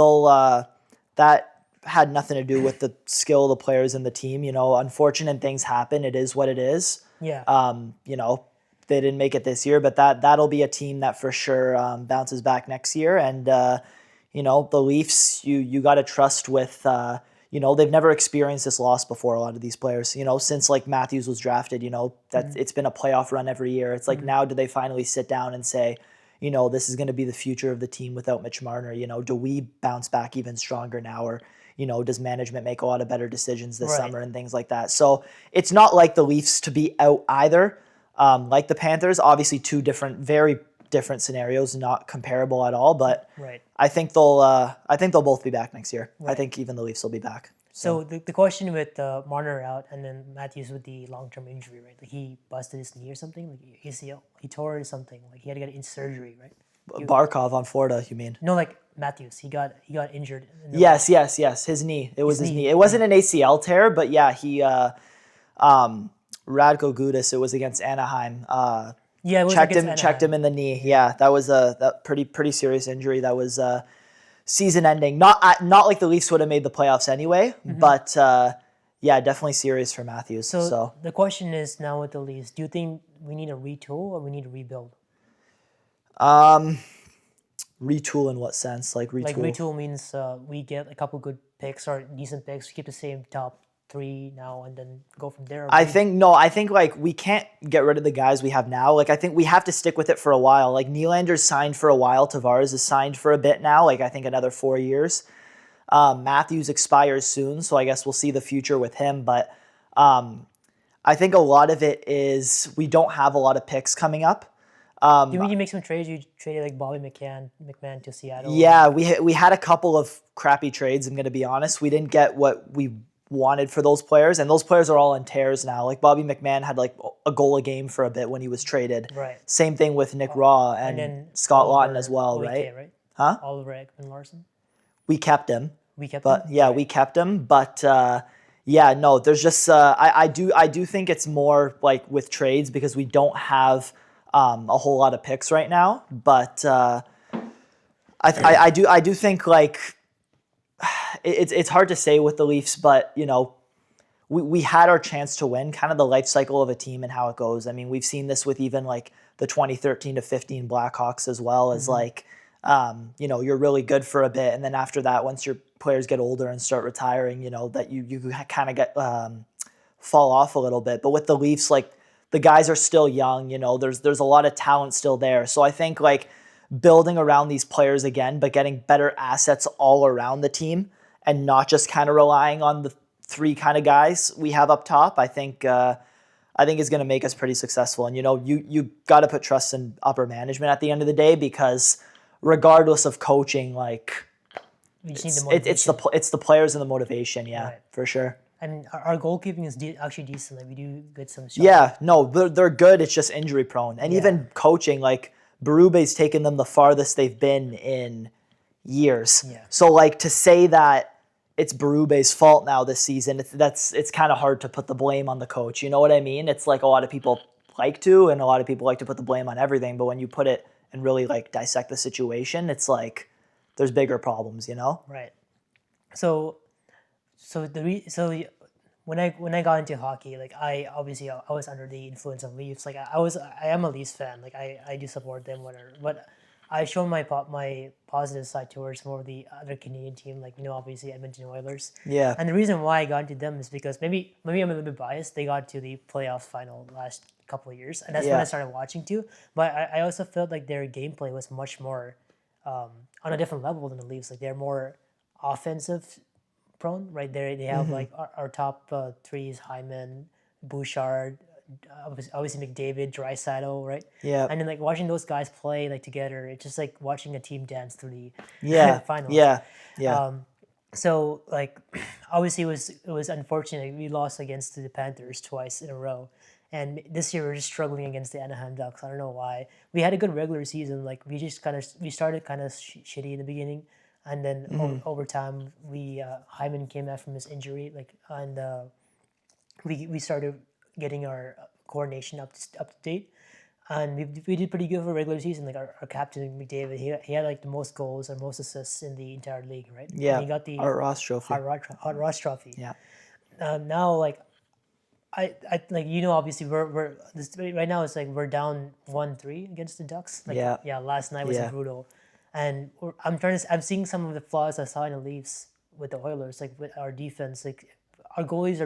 that had nothing to do with the skill of the players and the team. Unfortunate things happen. It is what it is. Yeah. They didn't make it this year, but that'll be a team that for sure bounces back next year. And the Leafs, you got to trust with. They've never experienced this loss before, a lot of these players, since like Matthews was drafted, that it's been a playoff run every year. It's like now do they finally sit down and say, this is going to be the future of the team without Mitch Marner? Do we bounce back even stronger now? Or, does management make a lot of better decisions this Right. summer and things like that. So it's not like the Leafs to be out either. Like the Panthers, obviously two very different scenarios, not comparable at all. But Right. I think they'll both be back next year. I Right. think even the Leafs will be back. So the question with Marner out and then Matthews with the long-term injury, right? Like he busted his knee or something, like ACL, he tore something, like he had to get in surgery, right? Barkov on Florida, you mean? No, like Matthews, he got injured. Yes. His knee. It was his knee. It wasn't an ACL tear, but yeah, he Radko Gudas. It was against Anaheim. Yeah, it was checked against him. Anaheim. Checked him in the knee. Yeah, that was a pretty serious injury. That was season ending. Not like the Leafs would have made the playoffs anyway, but yeah, definitely serious for Matthews. So the question is now with the Leafs, do you think we need a retool or we need to rebuild? Retool in what sense? Like retool? Like retool means we get a couple good picks or decent picks, keep the same top 3 now, and then go from there. I think like we can't get rid of the guys we have now. Like I think we have to stick with it for a while. Like Nylander's signed for a while. Tavares is signed for a bit now. Like I think another 4 years. Matthews expires soon, so I guess we'll see the future with him. But I think a lot of it is we don't have a lot of picks coming up. Do you mean you make some trades? You traded like Bobby McMahon to Seattle. Yeah, we had a couple of crappy trades. I'm going to be honest. We didn't get what we wanted for those players, and those players are all on tears now. Like Bobby McMahon had like a goal a game for a bit when he was traded. Right. Same thing with Nick Raw and then Scott Oliver Laughton as well, Oike, right? Huh? Oliver Ekman-Larsson. We kept him. We kept But him? yeah, we kept him. But yeah, no, there's just I do think it's more like with trades because we don't have a whole lot of picks right now. But I do think like it's hard to say with the Leafs, but we had our chance to win, kind of the life cycle of a team and how it goes. I mean, we've seen this with even like the 2013 to 15 Blackhawks as well as like you're really good for a bit, and then after that, once your players get older and start retiring, that you kind of get fall off a little bit. But with the Leafs, like the guys are still young, there's a lot of talent still there. So I think like building around these players again, but getting better assets all around the team and not just kind of relying on the 3 kind of guys we have up top, I think is going to make us pretty successful. And you got to put trust in upper management at the end of the day because regardless of coaching, like it's the players and the motivation, yeah, right. For sure. And our goalkeeping is actually decent. Like we do get some shots. Yeah, no, they're good. It's just injury prone, and even coaching, like Berube's taken them the farthest they've been in years. Yeah. So like to say that it's Berube's fault now this season, it's kind of hard to put the blame on the coach. You know what I mean? It's like a lot of people like to, and a lot of people like to put the blame on everything. But when you put it and really like dissect the situation, it's like there's bigger problems, Right. So when I got into hockey, like I was under the influence of Leafs. Like I am a Leafs fan. Like I do support them, whatever. But I show my positive side towards more of the other Canadian team, like obviously Edmonton Oilers. Yeah. And the reason why I got into them is because maybe I'm a little bit biased. They got to the playoff final last couple of years, and that's when I started watching too. But I also felt like their gameplay was much more on a different level than the Leafs. Like they're more offensive prone, right? They have like our top 3 is Hyman, Bouchard, obviously McDavid, Draisaitl, right? Yeah. And then like watching those guys play like together, it's just like watching a team dance through the finals. Yeah. So like obviously it was unfortunate. We lost against the Panthers twice in a row. And this year we're just struggling against the Anaheim Ducks. I don't know why. We had a good regular season. Like we started kind of shitty in the beginning, and then over time Hyman came back from his injury. Like and we started getting our coordination up to date, and we did pretty good for regular season. Like our captain McDavid, he had like the most goals and most assists in the entire league, right? Yeah. And he got the Art Ross Trophy. Hart Ross Trophy. Yeah. Now like. I like obviously we're this right now it's like we're down 1-3 against the Ducks. Like, yeah. Last night was brutal, and I'm seeing some of the flaws I saw in the Leafs with the Oilers, like with our defense. Like our goalies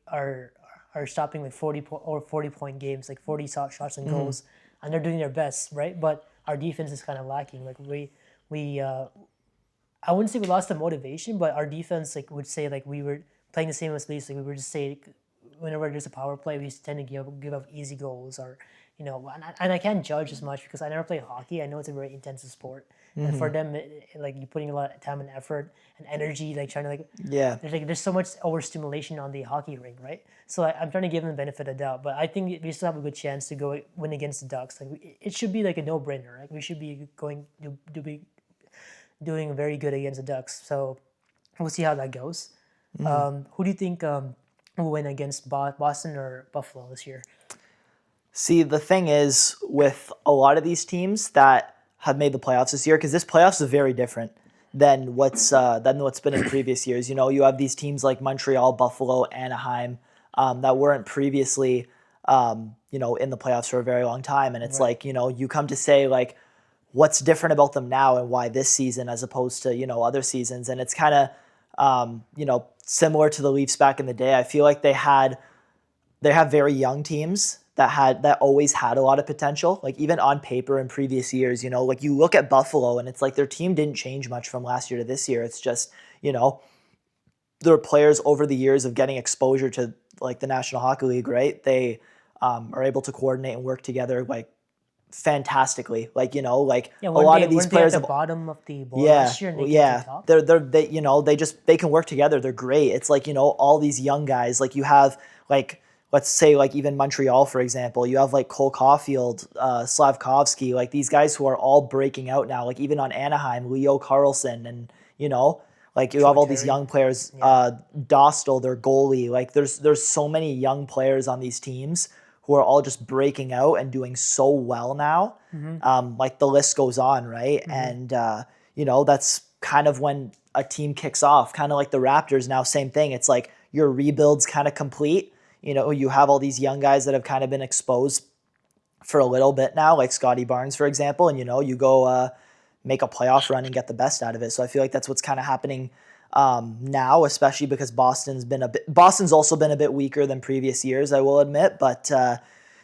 are stopping like 40-point games, like 40 shots and goals, and they're doing their best, right? But our defense is kind of lacking. Like we I wouldn't say we lost the motivation, but our defense like would say like we were playing the same as Leafs. Like we were just say whenever there's a power play, we tend to give up easy goals or and I can't judge as much because I never played hockey. I know it's a very intensive sport, and for them, like you're putting a lot of time and effort and energy, like trying to Yeah. there's so much overstimulation on the hockey rink, right? So I'm trying to give them the benefit of the doubt, but I think we still have a good chance to go win against the Ducks. Like it should be like a no brainer, right? We should be going to be doing very good against the Ducks. So we'll see how that goes. Who do you think will win against Boston or Buffalo this year? See, the thing is with a lot of these teams that have made the playoffs this year, because this playoffs is very different than what's been in previous years. You know, you have these teams like Montreal, Buffalo, Anaheim that weren't previously, in the playoffs for a very long time, and it's Right. like you come to say like what's different about them now and why this season as opposed to other seasons, and it's kind of similar to the Leafs back in the day. I feel like they have very young teams that always had a lot of potential. Like even on paper in previous years, like you look at Buffalo and it's like their team didn't change much from last year to this year. It's just, their players over the years of getting exposure to like the National Hockey League, right? They are able to coordinate and work together like fantastically. Like, Yeah, a lot of these weren't they at players the have. bottom of the board Yeah, last year and well, they came to the yeah. top? They can work together. They're great. It's like, all these young guys, like you have like, let's say like even Montreal, for example, you have like Cole Caulfield, Slavkovsky, like these guys who are all breaking out now, like even on Anaheim, Leo Carlson, and like you Troy have all these Terry. young players, Yeah. Dostal, their goalie, like there's so many young players on these teams who are all just breaking out and doing so well now. Like the list goes on, right? And that's kind of when a team kicks off, kind of like the Raptors now, same thing. It's like your rebuild's kind of complete. You have all these young guys that have kind of been exposed for a little bit now, like Scotty Barnes, for example, and you go make a playoff run and get the best out of it. So I feel like that's what's kind of happening now, especially because Boston's also been a bit weaker than previous years, I will admit. But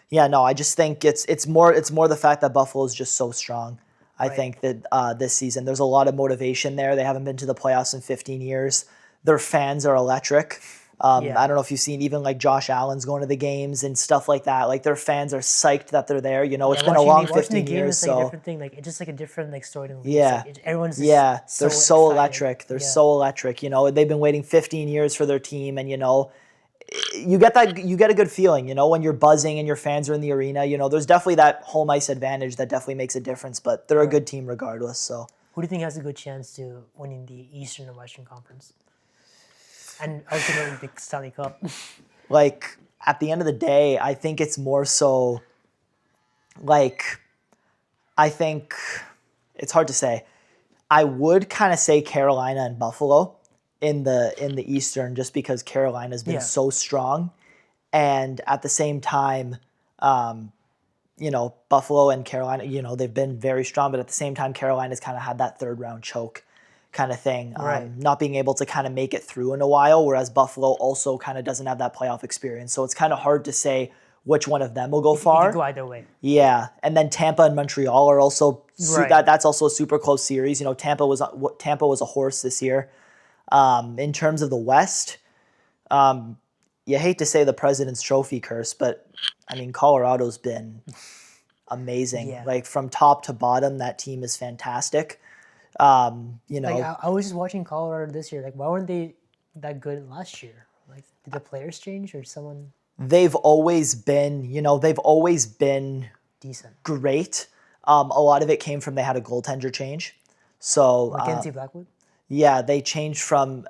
yeah, no, I just think it's more the fact that Buffalo is just so strong. I Right. think that this season there's a lot of motivation there. They haven't been to the playoffs in 15 years. Their fans are electric. Yeah. I don't know if you've seen even like Josh Allen's going to the games and stuff like that. Like their fans are psyched that they're there. It's been a long Watching the 15 game years, is like a so different thing. Like it's just like a different like story than Leafs. yeah. Like everyone's just Yeah, they're so so excited. electric. They're Yeah. so electric. They've been waiting 15 years for their team, and you get a good feeling, when you're buzzing and your fans are in the arena. There's definitely that home ice advantage that definitely makes a difference, but they're a Right. good team regardless. So Who do you think has a good chance to winning the Eastern and Western Conference? And ultimately the Stanley Cup. like at the end of the day, I think it's more so like I think it's hard to say. I would kind of say Carolina and Buffalo in the Eastern, just because Carolina's been Yeah. so strong, and at the same time, Buffalo and Carolina, they've been very strong, but at the same time, Carolina's kind of had that third round choke kind of thing, Right. not being able to kind of make it through in a while, whereas Buffalo also kind of doesn't have that playoff experience. So it's kind of hard to say which one of them will go It could go far. either way. Yeah, and then Tampa and Montreal are also Right. that's also a super close series. Tampa was a horse this year. In terms of the West, you hate to say the President's Trophy curse, but I mean Colorado's been amazing. Yeah. Like from top to bottom, that team is fantastic. Like I was just watching Colorado this year. Like why weren't they that good last year? Like did the players change or someone they've always been decent? great. A lot of it came from they had a goaltender change. So Mackenzie Blackwood? yeah, they changed from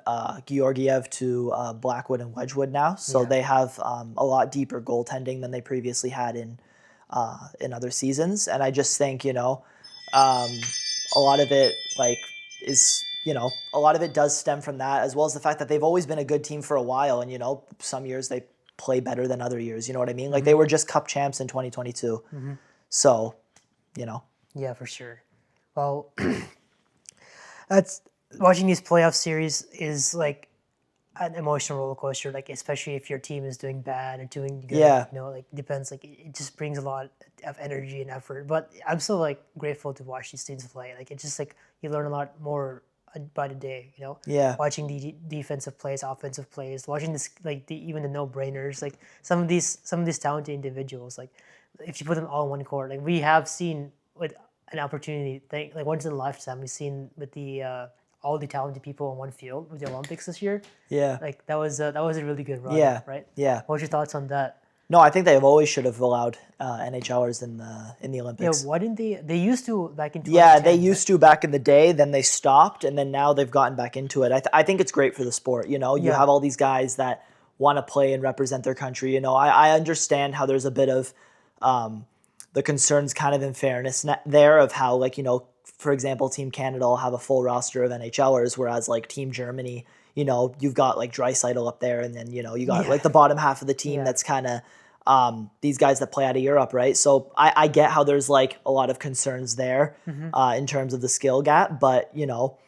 Georgiev to Blackwood and Wedgwood now. So Yeah. they have a lot deeper goaltending than they previously had in other seasons. And I just think a lot of it a lot of it does stem from that, as well as the fact that they've always been a good team for a while. And some years they play better than other years. You know what I mean? Like they were just Cup champs in 2022. So Yeah, for sure. Well, that's watching these playoff series is like an emotional roller coaster. Like especially if your team is doing bad or doing good. Yeah. Like depends. Like it just brings a lot of energy and effort. But I'm still like grateful to watch these teams play. Like it's just like you learn a lot more by the day. You know, Yeah. watching the defensive plays, offensive plays, watching this like even the no brainers. Like some of these talented individuals. Like if you put them all in one court, like we have seen with an opportunity, like once in a lifetime, we've seen with the all the talented people on one field with the Olympics this year. Yeah. Like that was a really good run, Yeah. right? Yeah. What's your thoughts on that? No, I think they always should have allowed NHLers in the Yeah, Olympics. why didn't they? They used to back in Yeah, they 2010, used right? to back in the day, then they stopped, and then now they've gotten back into it. I think it's great for the sport. You know, you Yeah, have all these guys that want to play and represent their country. You know, I understand how there's a bit of the concerns kind of in fairness there of how, like, you know, for example, Team Canada will have a full roster of NHLers, whereas like Team Germany, you know, you've got like Draisaitl up there, and then, you know, you got yeah, like the bottom half of the team yeah. that's kind of these guys that play out of Europe, right? So I get how there's like a lot of concerns there in terms of the skill gap, but you know,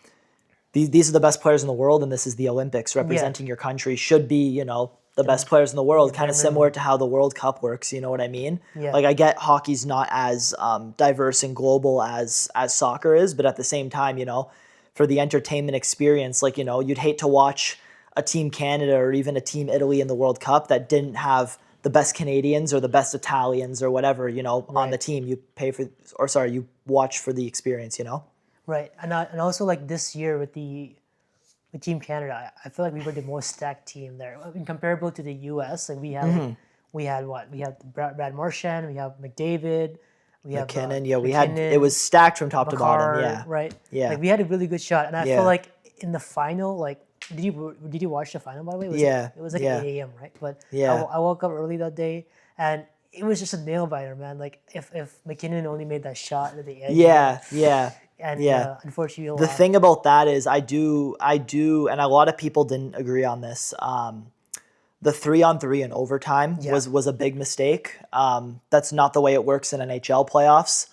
these are the best players in the world, and this is the Olympics. Yeah, Representing your country should be, you know, the the best players in the world, kind bare of similar minimum. to how the World Cup works. You know what I mean? Yeah, Like I get hockey's not as diverse and global as soccer is, but at the same time, you know, for the entertainment experience, like, you know, you'd hate to watch a Team Canada or even a Team Italy in the World Cup that didn't have the best Canadians or the best Italians or whatever, you know, on the right, team. You pay for, or sorry, you watch for the experience, you know? right. And also like this year with the with Team Canada, I feel like we were the most stacked team there. I mean, comparable to the U.S., like we had what we had Brad Marchand, we have McDavid, we have McKinnon, yeah, it McKinnon, was stacked from top to bottom. Makar, Yeah. right? Yeah. Like we had a really good shot, and I feel Yeah. like in the final, like did you watch the final by the way? Yeah. It was like Yeah. 8 a.m. right? But Yeah. I woke up early that day, and it was just a nail biter, man. Like if McKinnon only made that shot at the edge, Yeah. Yeah. and Yeah. unfortunately The lost. thing about that is I do, and a lot of people didn't agree on this. The 3-on-3 in overtime Yeah, was a big mistake. That's not the way it works in NHL playoffs.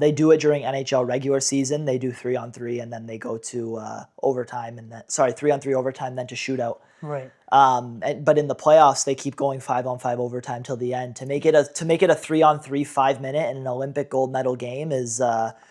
They do it during NHL regular season. They do 3-on-3 and then they go to overtime, and then 3-on-3 overtime, then to shootout. right. But in the playoffs, they keep going 5-on-5 overtime till the end. To make it a 3-on-3 5 minute in an Olympic gold medal game is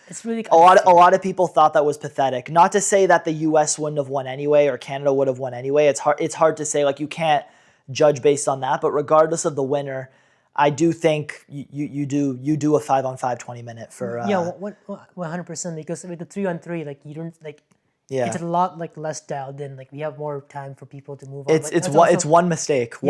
It's really a lot of people thought that was pathetic. Not to say that the U.S. wouldn't have won anyway or Canada would have won anyway. It's hard to say. Like, you can't judge based on that. But regardless of the winner, I do think you do a 5-on-5 20 minute for yeah, 100%. Because with the 3-on-3, like you don't like it's yeah. a lot like less dialed in. Like we have more time for people to move on. It's But it's that's one also it's one mistake. yeah,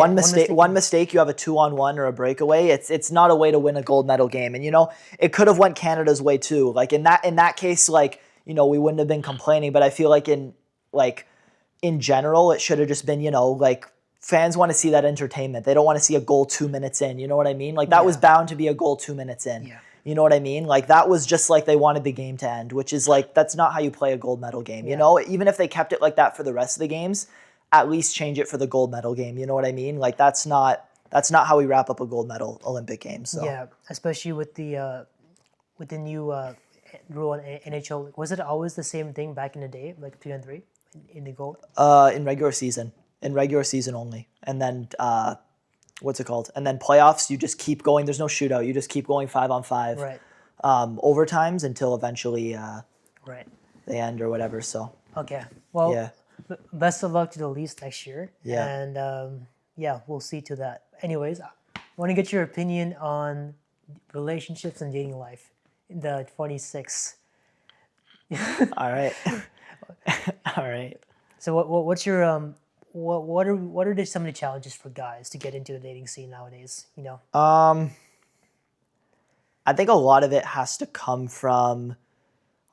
One mistake. You have a 2-on-1 or a breakaway. It's not a way to win a gold medal game. And you know, it could have went Canada's way too. Like in that case, like, you know, we wouldn't have been complaining. But I feel like like in general, it should have just been, you know, like, fans want to see that entertainment. They don't want to see a goal 2 minutes in. You know what I mean? Like, that was Yeah. bound to be a goal 2 minutes in. Yeah. You know what I mean? Like, that was just like they wanted the game to end, which is like, that's not how you play a gold medal game. You Yeah. know, even if they kept it like that for the rest of the games, at least change it for the gold medal game. You know what I mean? Like, that's not how we wrap up a gold medal Olympic game. So Yeah, especially with the new rule on NHL. Was it always the same thing back in the day, like 3-on-3 in the goal? in regular season only, and then what's it called? And then playoffs, you just keep going. There's no shootout. You just keep going 5-on-5 Right. overtimes until eventually Right. they end or whatever. So Okay. Well, yeah, best of luck to the Leafs next year. Yeah. And yeah, we'll see to that. Anyways, I want to get your opinion on relationships and dating life in the 26. all right, all right. So what's your what are some of the challenges for guys to get into the dating scene nowadays? You know. I think a lot of it has to come from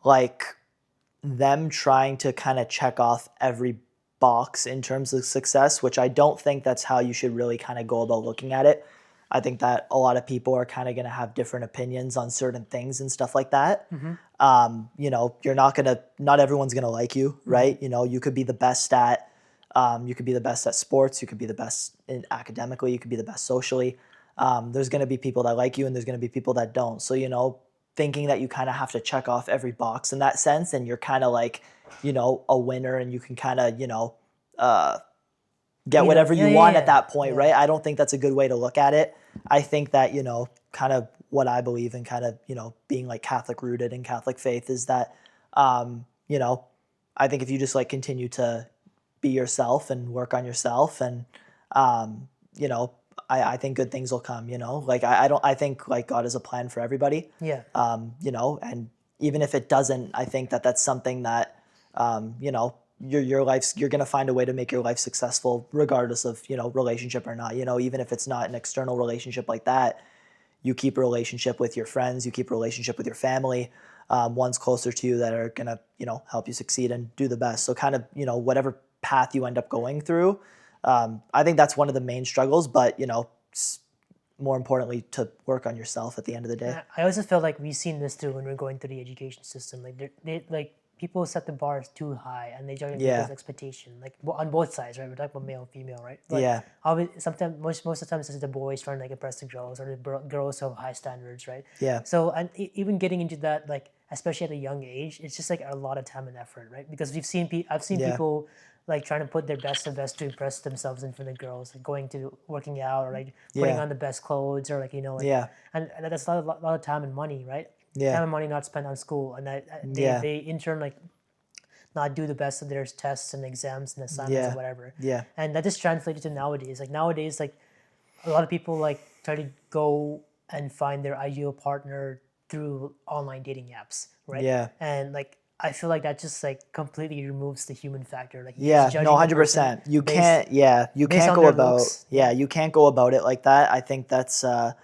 like them trying to kind of check off every box in terms of success, which I don't think that's how you should really kind of go about looking at it. I think that a lot of people are kind of going to have different opinions on certain things and stuff like that. You know, not everyone's going to like you, right? You know, you could be the best at, you could be the best at sports, you could be the best academically, you could be the best socially. There's going to be people that like you and there's going to be people that don't. So, you know, thinking that you kind of have to check off every box in that sense, and you're kind of like, you know, a winner and you can kind of, you know, get whatever you want at that point, right? I don't think that's a good way to look at it. I think that, you know, kind of what I believe in, kind of, you know, being like Catholic rooted and Catholic faith is that, you know, I think if you just like continue to be yourself and work on yourself, and you know, I think good things will come. You know, like I don't I think like God has a plan for everybody. Yeah. You know, and even if it doesn't, I think that that's something that you know, your life's you're gonna find a way to make your life successful regardless of, you know, relationship or not. You know, even if it's not an external relationship like that, you keep a relationship with your friends, you keep a relationship with your family, ones closer to you that are gonna, you know, help you succeed and do the best. So kind of, you know, whatever path you end up going through, I think that's one of the main struggles. But you know, more importantly, to work on yourself at the end of the day. I also feel like we've seen this too when we're going through the education system. Like they like people set the bars too high and they judge people's Yeah, expectation. Like on both sides, right? We're talking about male and female, right? But yeah, sometimes most of the times it's the boys trying to like impress the girls, or the girls have high standards, right? yeah, So and even getting into that, like especially at a young age, it's just like a lot of time and effort, right? Because I've seen yeah, people like trying to put their best and best to impress themselves in front of girls, like going to working out, or like putting yeah, on the best clothes, or like like, yeah, and that's a lot of time and money, right? yeah, Time and money not spent on school, and yeah, they in turn like not do the best of their tests and exams and assignments and yeah, whatever, yeah, and that just translated to nowadays. Like nowadays, like a lot of people like try to go and find their ideal partner through online dating apps, right? yeah. And like I feel like that just like completely removes the human factor. Like you're just Yeah, no, judging the person 100%. You based can't, yeah, you based can't on go their about, looks. yeah, Yeah, you can't go about it like that. I think that's one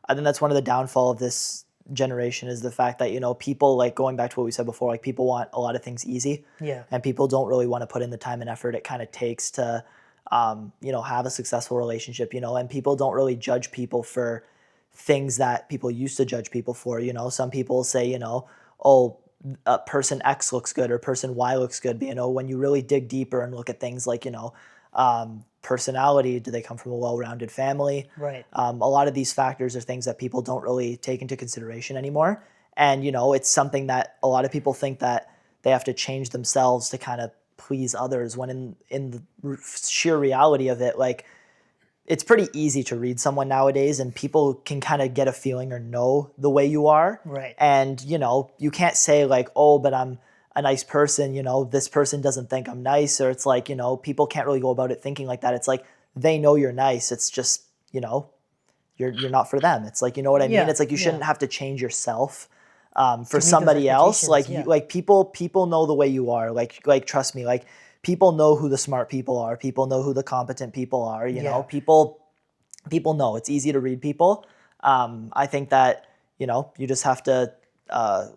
of the downfall of this generation is the fact that, you know, people like going back to what we said before, like people want a lot of things easy, yeah, and people don't really want to put in the time and effort it kind of takes to, you know, have a successful relationship, you know, and people don't really judge people for things that people used to judge people for. You know, some people say, you know, oh, person X looks good or person Y looks good. But, you know, when you really dig deeper and look at things like, you know, personality, do they come from a well-rounded family? right. A lot of these factors are things that people don't really take into consideration anymore. And, you know, it's something that a lot of people think that they have to change themselves to kind of please others, when in the sheer reality of it, like, it's pretty easy to read someone nowadays, and people can kind of get a feeling or know the way you are. Right. And you know, you can't say like, oh, but I'm a nice person, you know, this person doesn't think I'm nice. Or it's like, you know, people can't really go about it thinking like that. It's like they know you're nice, it's just, you know, you're not for them. It's like, you know what I mean? Yeah, It's like you yeah. shouldn't have to change yourself for To meet those somebody else. expectations, Like yeah. like people know the way you are. Like trust me. Like people know who the smart people are. People know who the competent people are. You know, Yeah. people know. It's easy to read people. I think that, you know, you just have to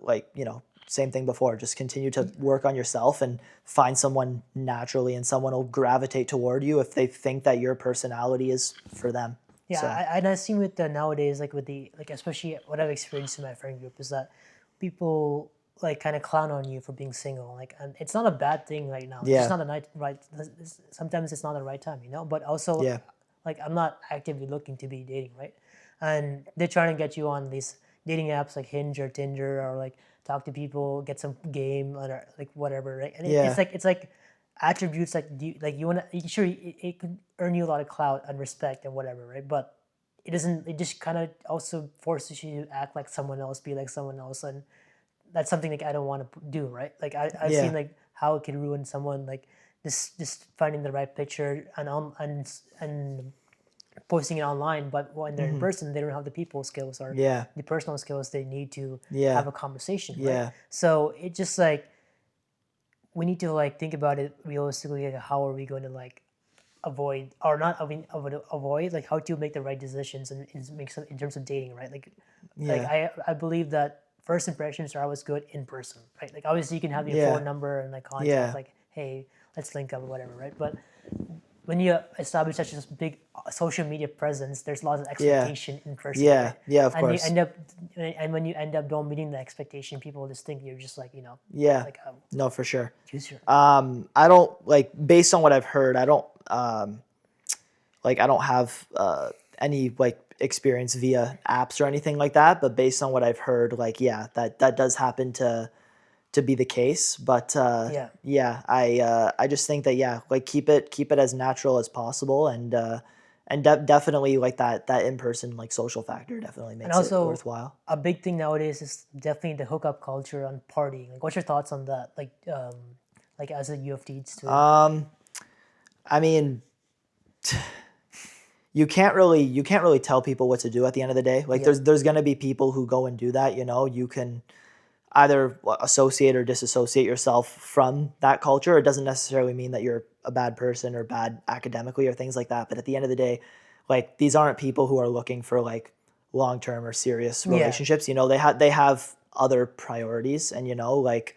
like, you know, same thing before. Just continue to work on yourself and find someone naturally, and someone will gravitate toward you if they think that your personality is for them. Yeah, So and I see with the nowadays, like with the like especially what I've experienced in my friend group is that people like kind of clown on you for being single. Like, and it's not a bad thing right now. It's just yeah, not a night right. Sometimes it's not the right time, you know. But also, yeah, like I'm not actively looking to be dating, right? And they're trying to get you on these dating apps like Hinge or Tinder, or like talk to people, get some game or like whatever, right? And yeah, it's like attributes like you want to sure it could earn you a lot of clout and respect and whatever, right? But it doesn't. It just kind of also forces you to act like someone else, be like someone else, and that's something like I don't want to do, right? Like I've seen yeah, like how it can ruin someone, like just finding the right picture and and posting it online, but when they're in hmm, person, they don't have the people skills or yeah, the personal skills they need to yeah, have a conversation, right? yeah, So it just like we need to like think about it realistically, like how are we going to like avoid or not avoid like how to make the right decisions and make some in terms of dating, right? Like yeah, I believe that first impressions are always good in person, right? Like obviously you can have your phone yeah, number and like contact, yeah, like hey, let's link up or whatever, right? But when you establish such a big social media presence, there's lots of yeah, expectation in person, yeah, right? yeah, of And you course. end up, and when you end up don't meeting the expectation, people just think you're just like Yeah, like a no, for sure. user. I don't like, based on what I've heard, I don't like, I don't have any like experience via apps or anything like that. But based on what I've heard, like, yeah, that does happen to be the case. But Yeah. yeah, I just think that, yeah, like keep it as natural as possible, and definitely like that in person like social factor definitely And makes it also, worthwhile. a big thing nowadays is definitely the hookup culture on partying. Like, what's your thoughts on that? like as a U of T student? I mean, you can't really tell people what to do at the end of the day. Like Yeah. there's going to be people who go and do that, you can either associate or disassociate yourself from that culture. It doesn't necessarily mean that you're a bad person or bad academically or things like that. But at the end of the day, like these aren't people who are looking for like long-term or serious Yeah. relationships. They have other priorities, and like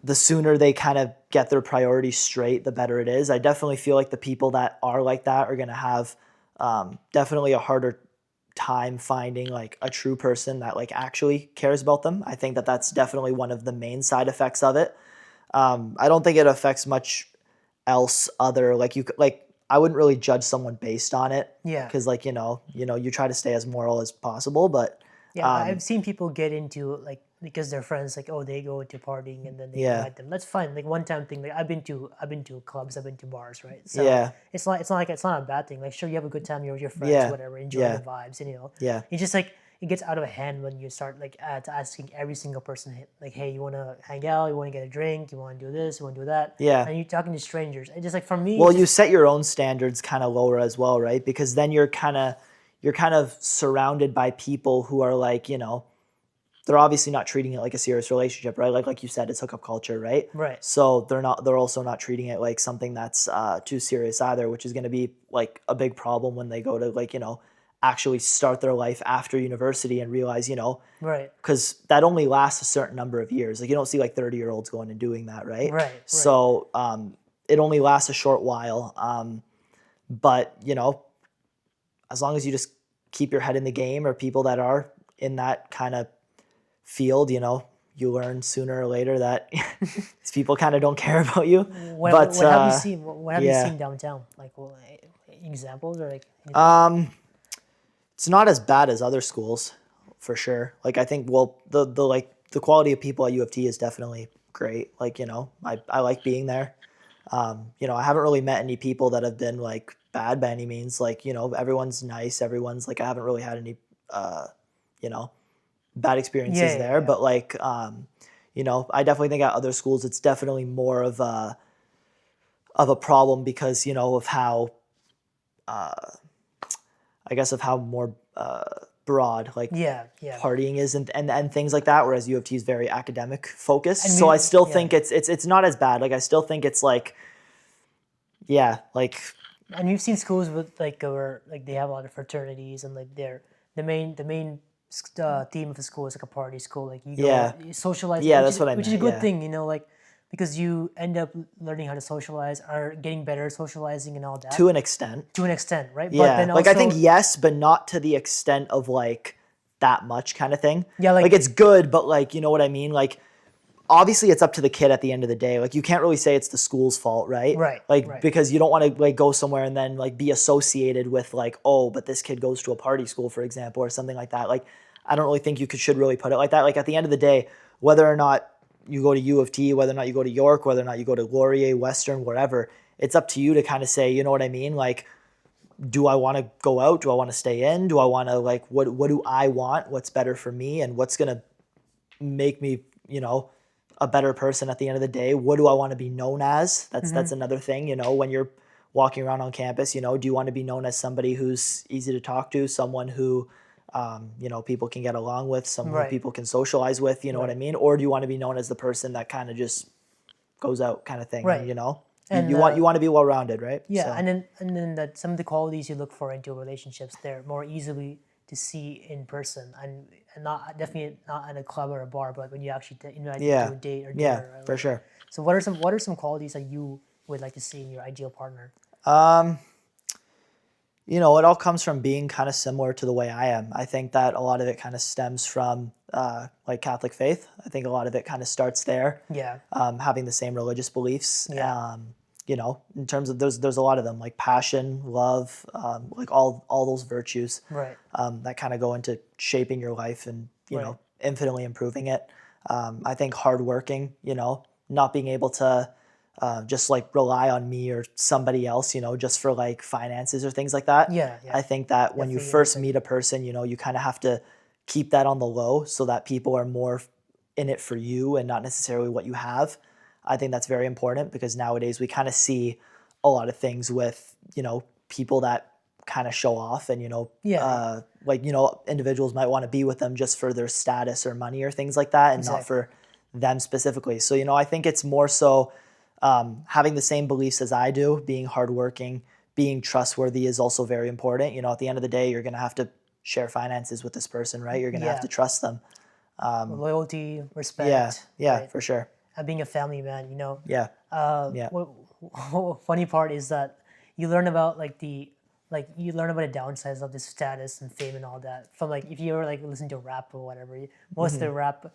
the sooner they kind of get their priorities straight, the better it is. I definitely feel like the people that are like that are going to have definitely a harder time finding like a true person that like actually cares about them. I think that that's definitely one of the main side effects of it. I don't think it affects much else other like like I wouldn't really judge someone based on it Yeah. because like you try to stay as moral as possible, but Yeah, I've seen people get into like because their friends like, oh, they go to partying and then they yeah, invite them. That's fine. Like one time thing. Like I've been to clubs, I've been to bars, right? So yeah, it's not a bad thing. Like sure, you have a good time, you're with your friends, yeah, whatever, enjoy the yeah, vibes, and yeah, it's just like it gets out of hand when you start like asking every single person like, hey, you want to hang out, you want to get a drink, you want to do this, you want to do that, yeah. and you're talking to strangers. It's just like for me, Well, it's you just set your own standards kind of lower as well, right? Because then you're kind of surrounded by people who are like, they're obviously not treating it like a serious relationship, right? Like you said, it's hookup culture, right? right. So they're also not treating it like something that's too serious either, which is going to be like a big problem when they go to like, actually start their life after university and realize, Right, because that only lasts a certain number of years. Like you don't see like 30-year-olds going and doing that, right? right, right. So it only lasts a short while. But as long as you just keep your head in the game, or people that are in that kind of field, you learn sooner or later that these people kind of don't care about you. But What have you seen? What have you yeah, seen downtown? Like examples or like it's not as bad as other schools for sure. Like I think, well, the quality of people at U of T is definitely great. Like I like being there. I haven't really met any people that have been like bad by any means. Like everyone's nice. Everyone's like I haven't really had any you know bad yeah, experiences yeah, there. yeah. But like I definitely think at other schools it's definitely more of a problem because of how I guess of how more broad like Yeah, yeah. partying is and things like that. Whereas U of T is very academic focused. And So I still yeah, think it's not as bad. Like I still think it's like yeah like and we've seen schools with like where like they have a lot of fraternities and like they're the main theme of the school is like a party school. Like you go yeah. you socialize, Yeah, that's what I which is a meant. good Yeah. thing, like because you end up learning how to socialize or getting better at socializing and all that To an extent. to an extent, right? But Yeah. then Like I think also yes, but not to the extent of like that much kind of thing. yeah, Like like it's good, but like you know what I mean? Like obviously it's up to the kid at the end of the day. Like you can't really say it's the school's fault, right? right, Like right. because you don't want to like go somewhere and then like be associated with like, oh, but this kid goes to a party school, for example, or something like that. Like I don't really think should really put it like that. Like at the end of the day, whether or not you go to U of T, whether or not you go to York, whether or not you go to Laurier, Western, wherever, it's up to you to kind of say, you know what I mean? Like, do I want to go out? Do I want to stay in? Do I want to like what do I want? What's better for me and what's gonna make me, a better person at the end of the day? What do I want to be known as? That's another thing, when you're walking around on campus, do you want to be known as somebody who's easy to talk to, someone who people can get along with, someone who Right, people can socialize with, you know what I right, mean? Or do you want to be known as the person that kind of just goes out kind of thing and right. you, And you want to be well rounded, right? yeah, So and then that some of the qualities you look for into relationships, they're more easily to see in person and not definitely not at a club or a bar, but when you actually invite them to yeah. a date or Yeah, dinner. for sure. So what are some qualities that you would like to see in your ideal partner? Um, it all comes from being kind of similar to the way I am. I think that a lot of it kind of stems from like Catholic faith. I think a lot of it kind of starts there, Yeah, having the same religious beliefs. yeah, In terms of there's a lot of them like passion, love, like all those virtues right, that kind of go into shaping your life and right, infinitely improving it. I think hardworking, not being able to just like rely on me or somebody else, just for like finances or things like that. yeah, I yeah. think that when you Definitely first understand. meet a person, you kind of have to keep that on the low so that people are more in it for you and not necessarily what you have. I think that's very important because nowadays we kind of see a lot of things with, people that kind of show off and, Yeah, individuals might want to be with them just for their status or money or things like that and not exactly. for them specifically. So, I think it's more so having the same beliefs as I do, being hardworking, being trustworthy is also very important. At the end of the day, you're going to have to share finances with this person, right? You're going to have Yeah, to trust them. loyalty, Yeah, respect, yeah, right? for sure. And being a family man, Yeah, yeah, funny part is that you learn about you learn about the downsides of this status and fame and all that from like if you ever like listen to rap or whatever. Most of the rap,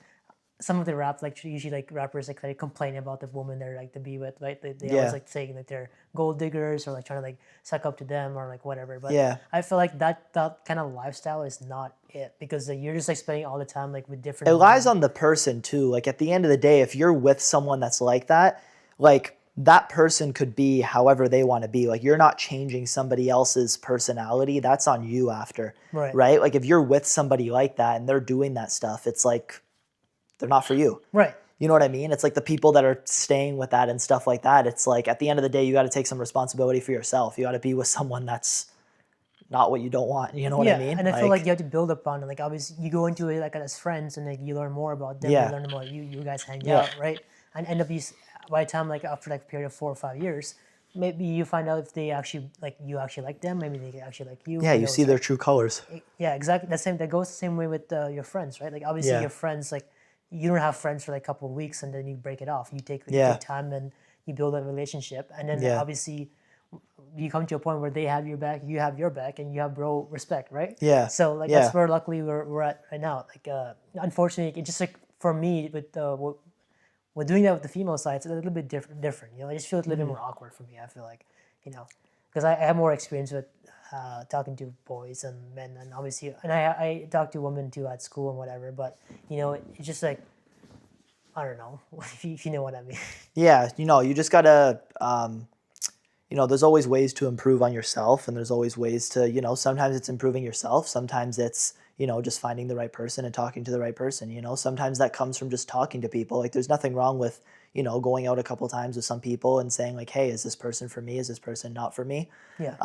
some of the rap like usually like rappers like they complain about the woman they're like to be with, right? They always yeah, like saying that they're gold diggers or like trying to like suck up to them or like whatever. But yeah. I feel like that kind of lifestyle is not it because you're just like spending all the time like with It different lies women. on the person too. Like at the end of the day, if you're with someone that's like that, like that person could be however they want to be. Like you're not changing somebody else's personality. That's on you after, Right, right? Like if you're with somebody like that and they're doing that stuff, it's like they're not for you. right. You know what I mean? It's like the people that are staying with that and stuff like that. It's like at the end of the day, you got to take some responsibility for yourself. You got to be with someone that's not what you don't want. You know what I Yeah, mean? and I feel like Like, you have to build upon it. Like obviously, you go into it like as friends, and like you learn more about them. They yeah, learn about you. You guys hang yeah, out, right? And end up by the time like after like a period of 4 or 5 years, maybe you find out if they actually like you actually like them. Maybe they actually like you. yeah. Who You see knows, their right? true colors. Yeah, exactly. That goes the same way with your friends, right? Like obviously Yeah, your friends like you don't have friends for like a couple of weeks and then you break it off. You yeah, take time and you build a relationship, and then yeah, obviously you come to a point where they have your back, you have your back, and you have bro respect, right? yeah, So like that's yeah. where luckily we're at right now. Like unfortunately, it just like for me with with doing that with the female side, it's a little bit different. I just feel it's a little bit more awkward for me. I feel like, because I have more experience with talking to boys and men, and obviously, and I talk to women too at school and whatever. But it's just like I don't know if you know what I mean. Yeah, you just gotta, there's always ways to improve on yourself, and there's always ways to, sometimes it's improving yourself, sometimes it's, just finding the right person and talking to the right person. Sometimes that comes from just talking to people. Like, there's nothing wrong with, going out a couple times with some people and saying like, hey, is this person for me? Is this person not for me? Yeah,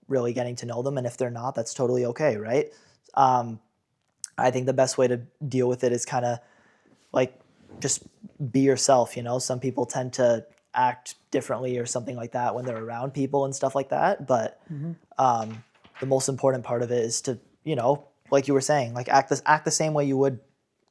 Really getting to know them, and if they're not, that's totally okay, right? Um, I think the best way to deal with it is kind of like just be yourself. Some people tend to act differently or something like that when they're around people and stuff like that, but the most important part of it is to, like you were saying, like act the same way you would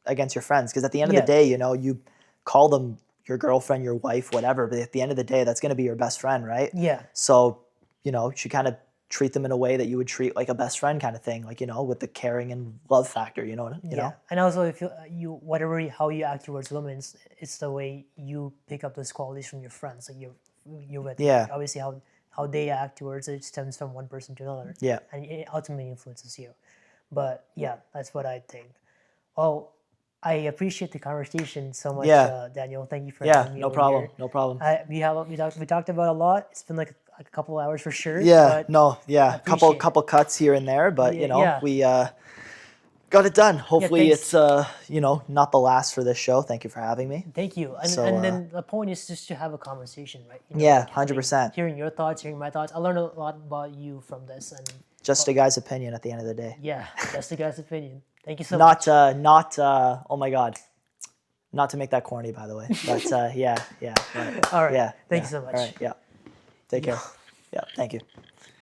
against your friends, because at the end of the yeah, day, you call them your girlfriend, your wife, whatever, but at the end of the day, that's going to be your best friend, right? yeah. So, you should kind of treat them in a way that you would treat like a best friend kind of thing, like, with the caring and love factor, Yeah, and also if you whatever how you act towards women, it's the way you pick up those qualities from your friends. Like you're with them. Yeah, Like obviously how they act towards it stems from one person to another, yeah, and it ultimately influences you. But yeah, that's what I think. Well, I appreciate the conversation so much, yeah, Daniel. Thank you for yeah, having me no over problem, here. no problem. We talked about a lot. It's been like a couple hours for sure, Yeah, but no, I yeah, couple appreciate it. couple cuts here and there, but Yeah, yeah, we got it done. yeah. Hopefully Thanks. it's not the last for this show. Thank you for having me. Thank you. So And then the point is just to have a conversation, right? yeah, Like having 100%. hearing your thoughts, hearing my thoughts. I learned a lot about you from this, and Just a guy's opinion at the end of the day. yeah, just a guy's opinion. Thank you so Not much. oh my god. Not to make that corny, by the way. But yeah, yeah. But All right. yeah, Thank you yeah. so All much. right, yeah. Take Yeah. care. Yeah, thank you.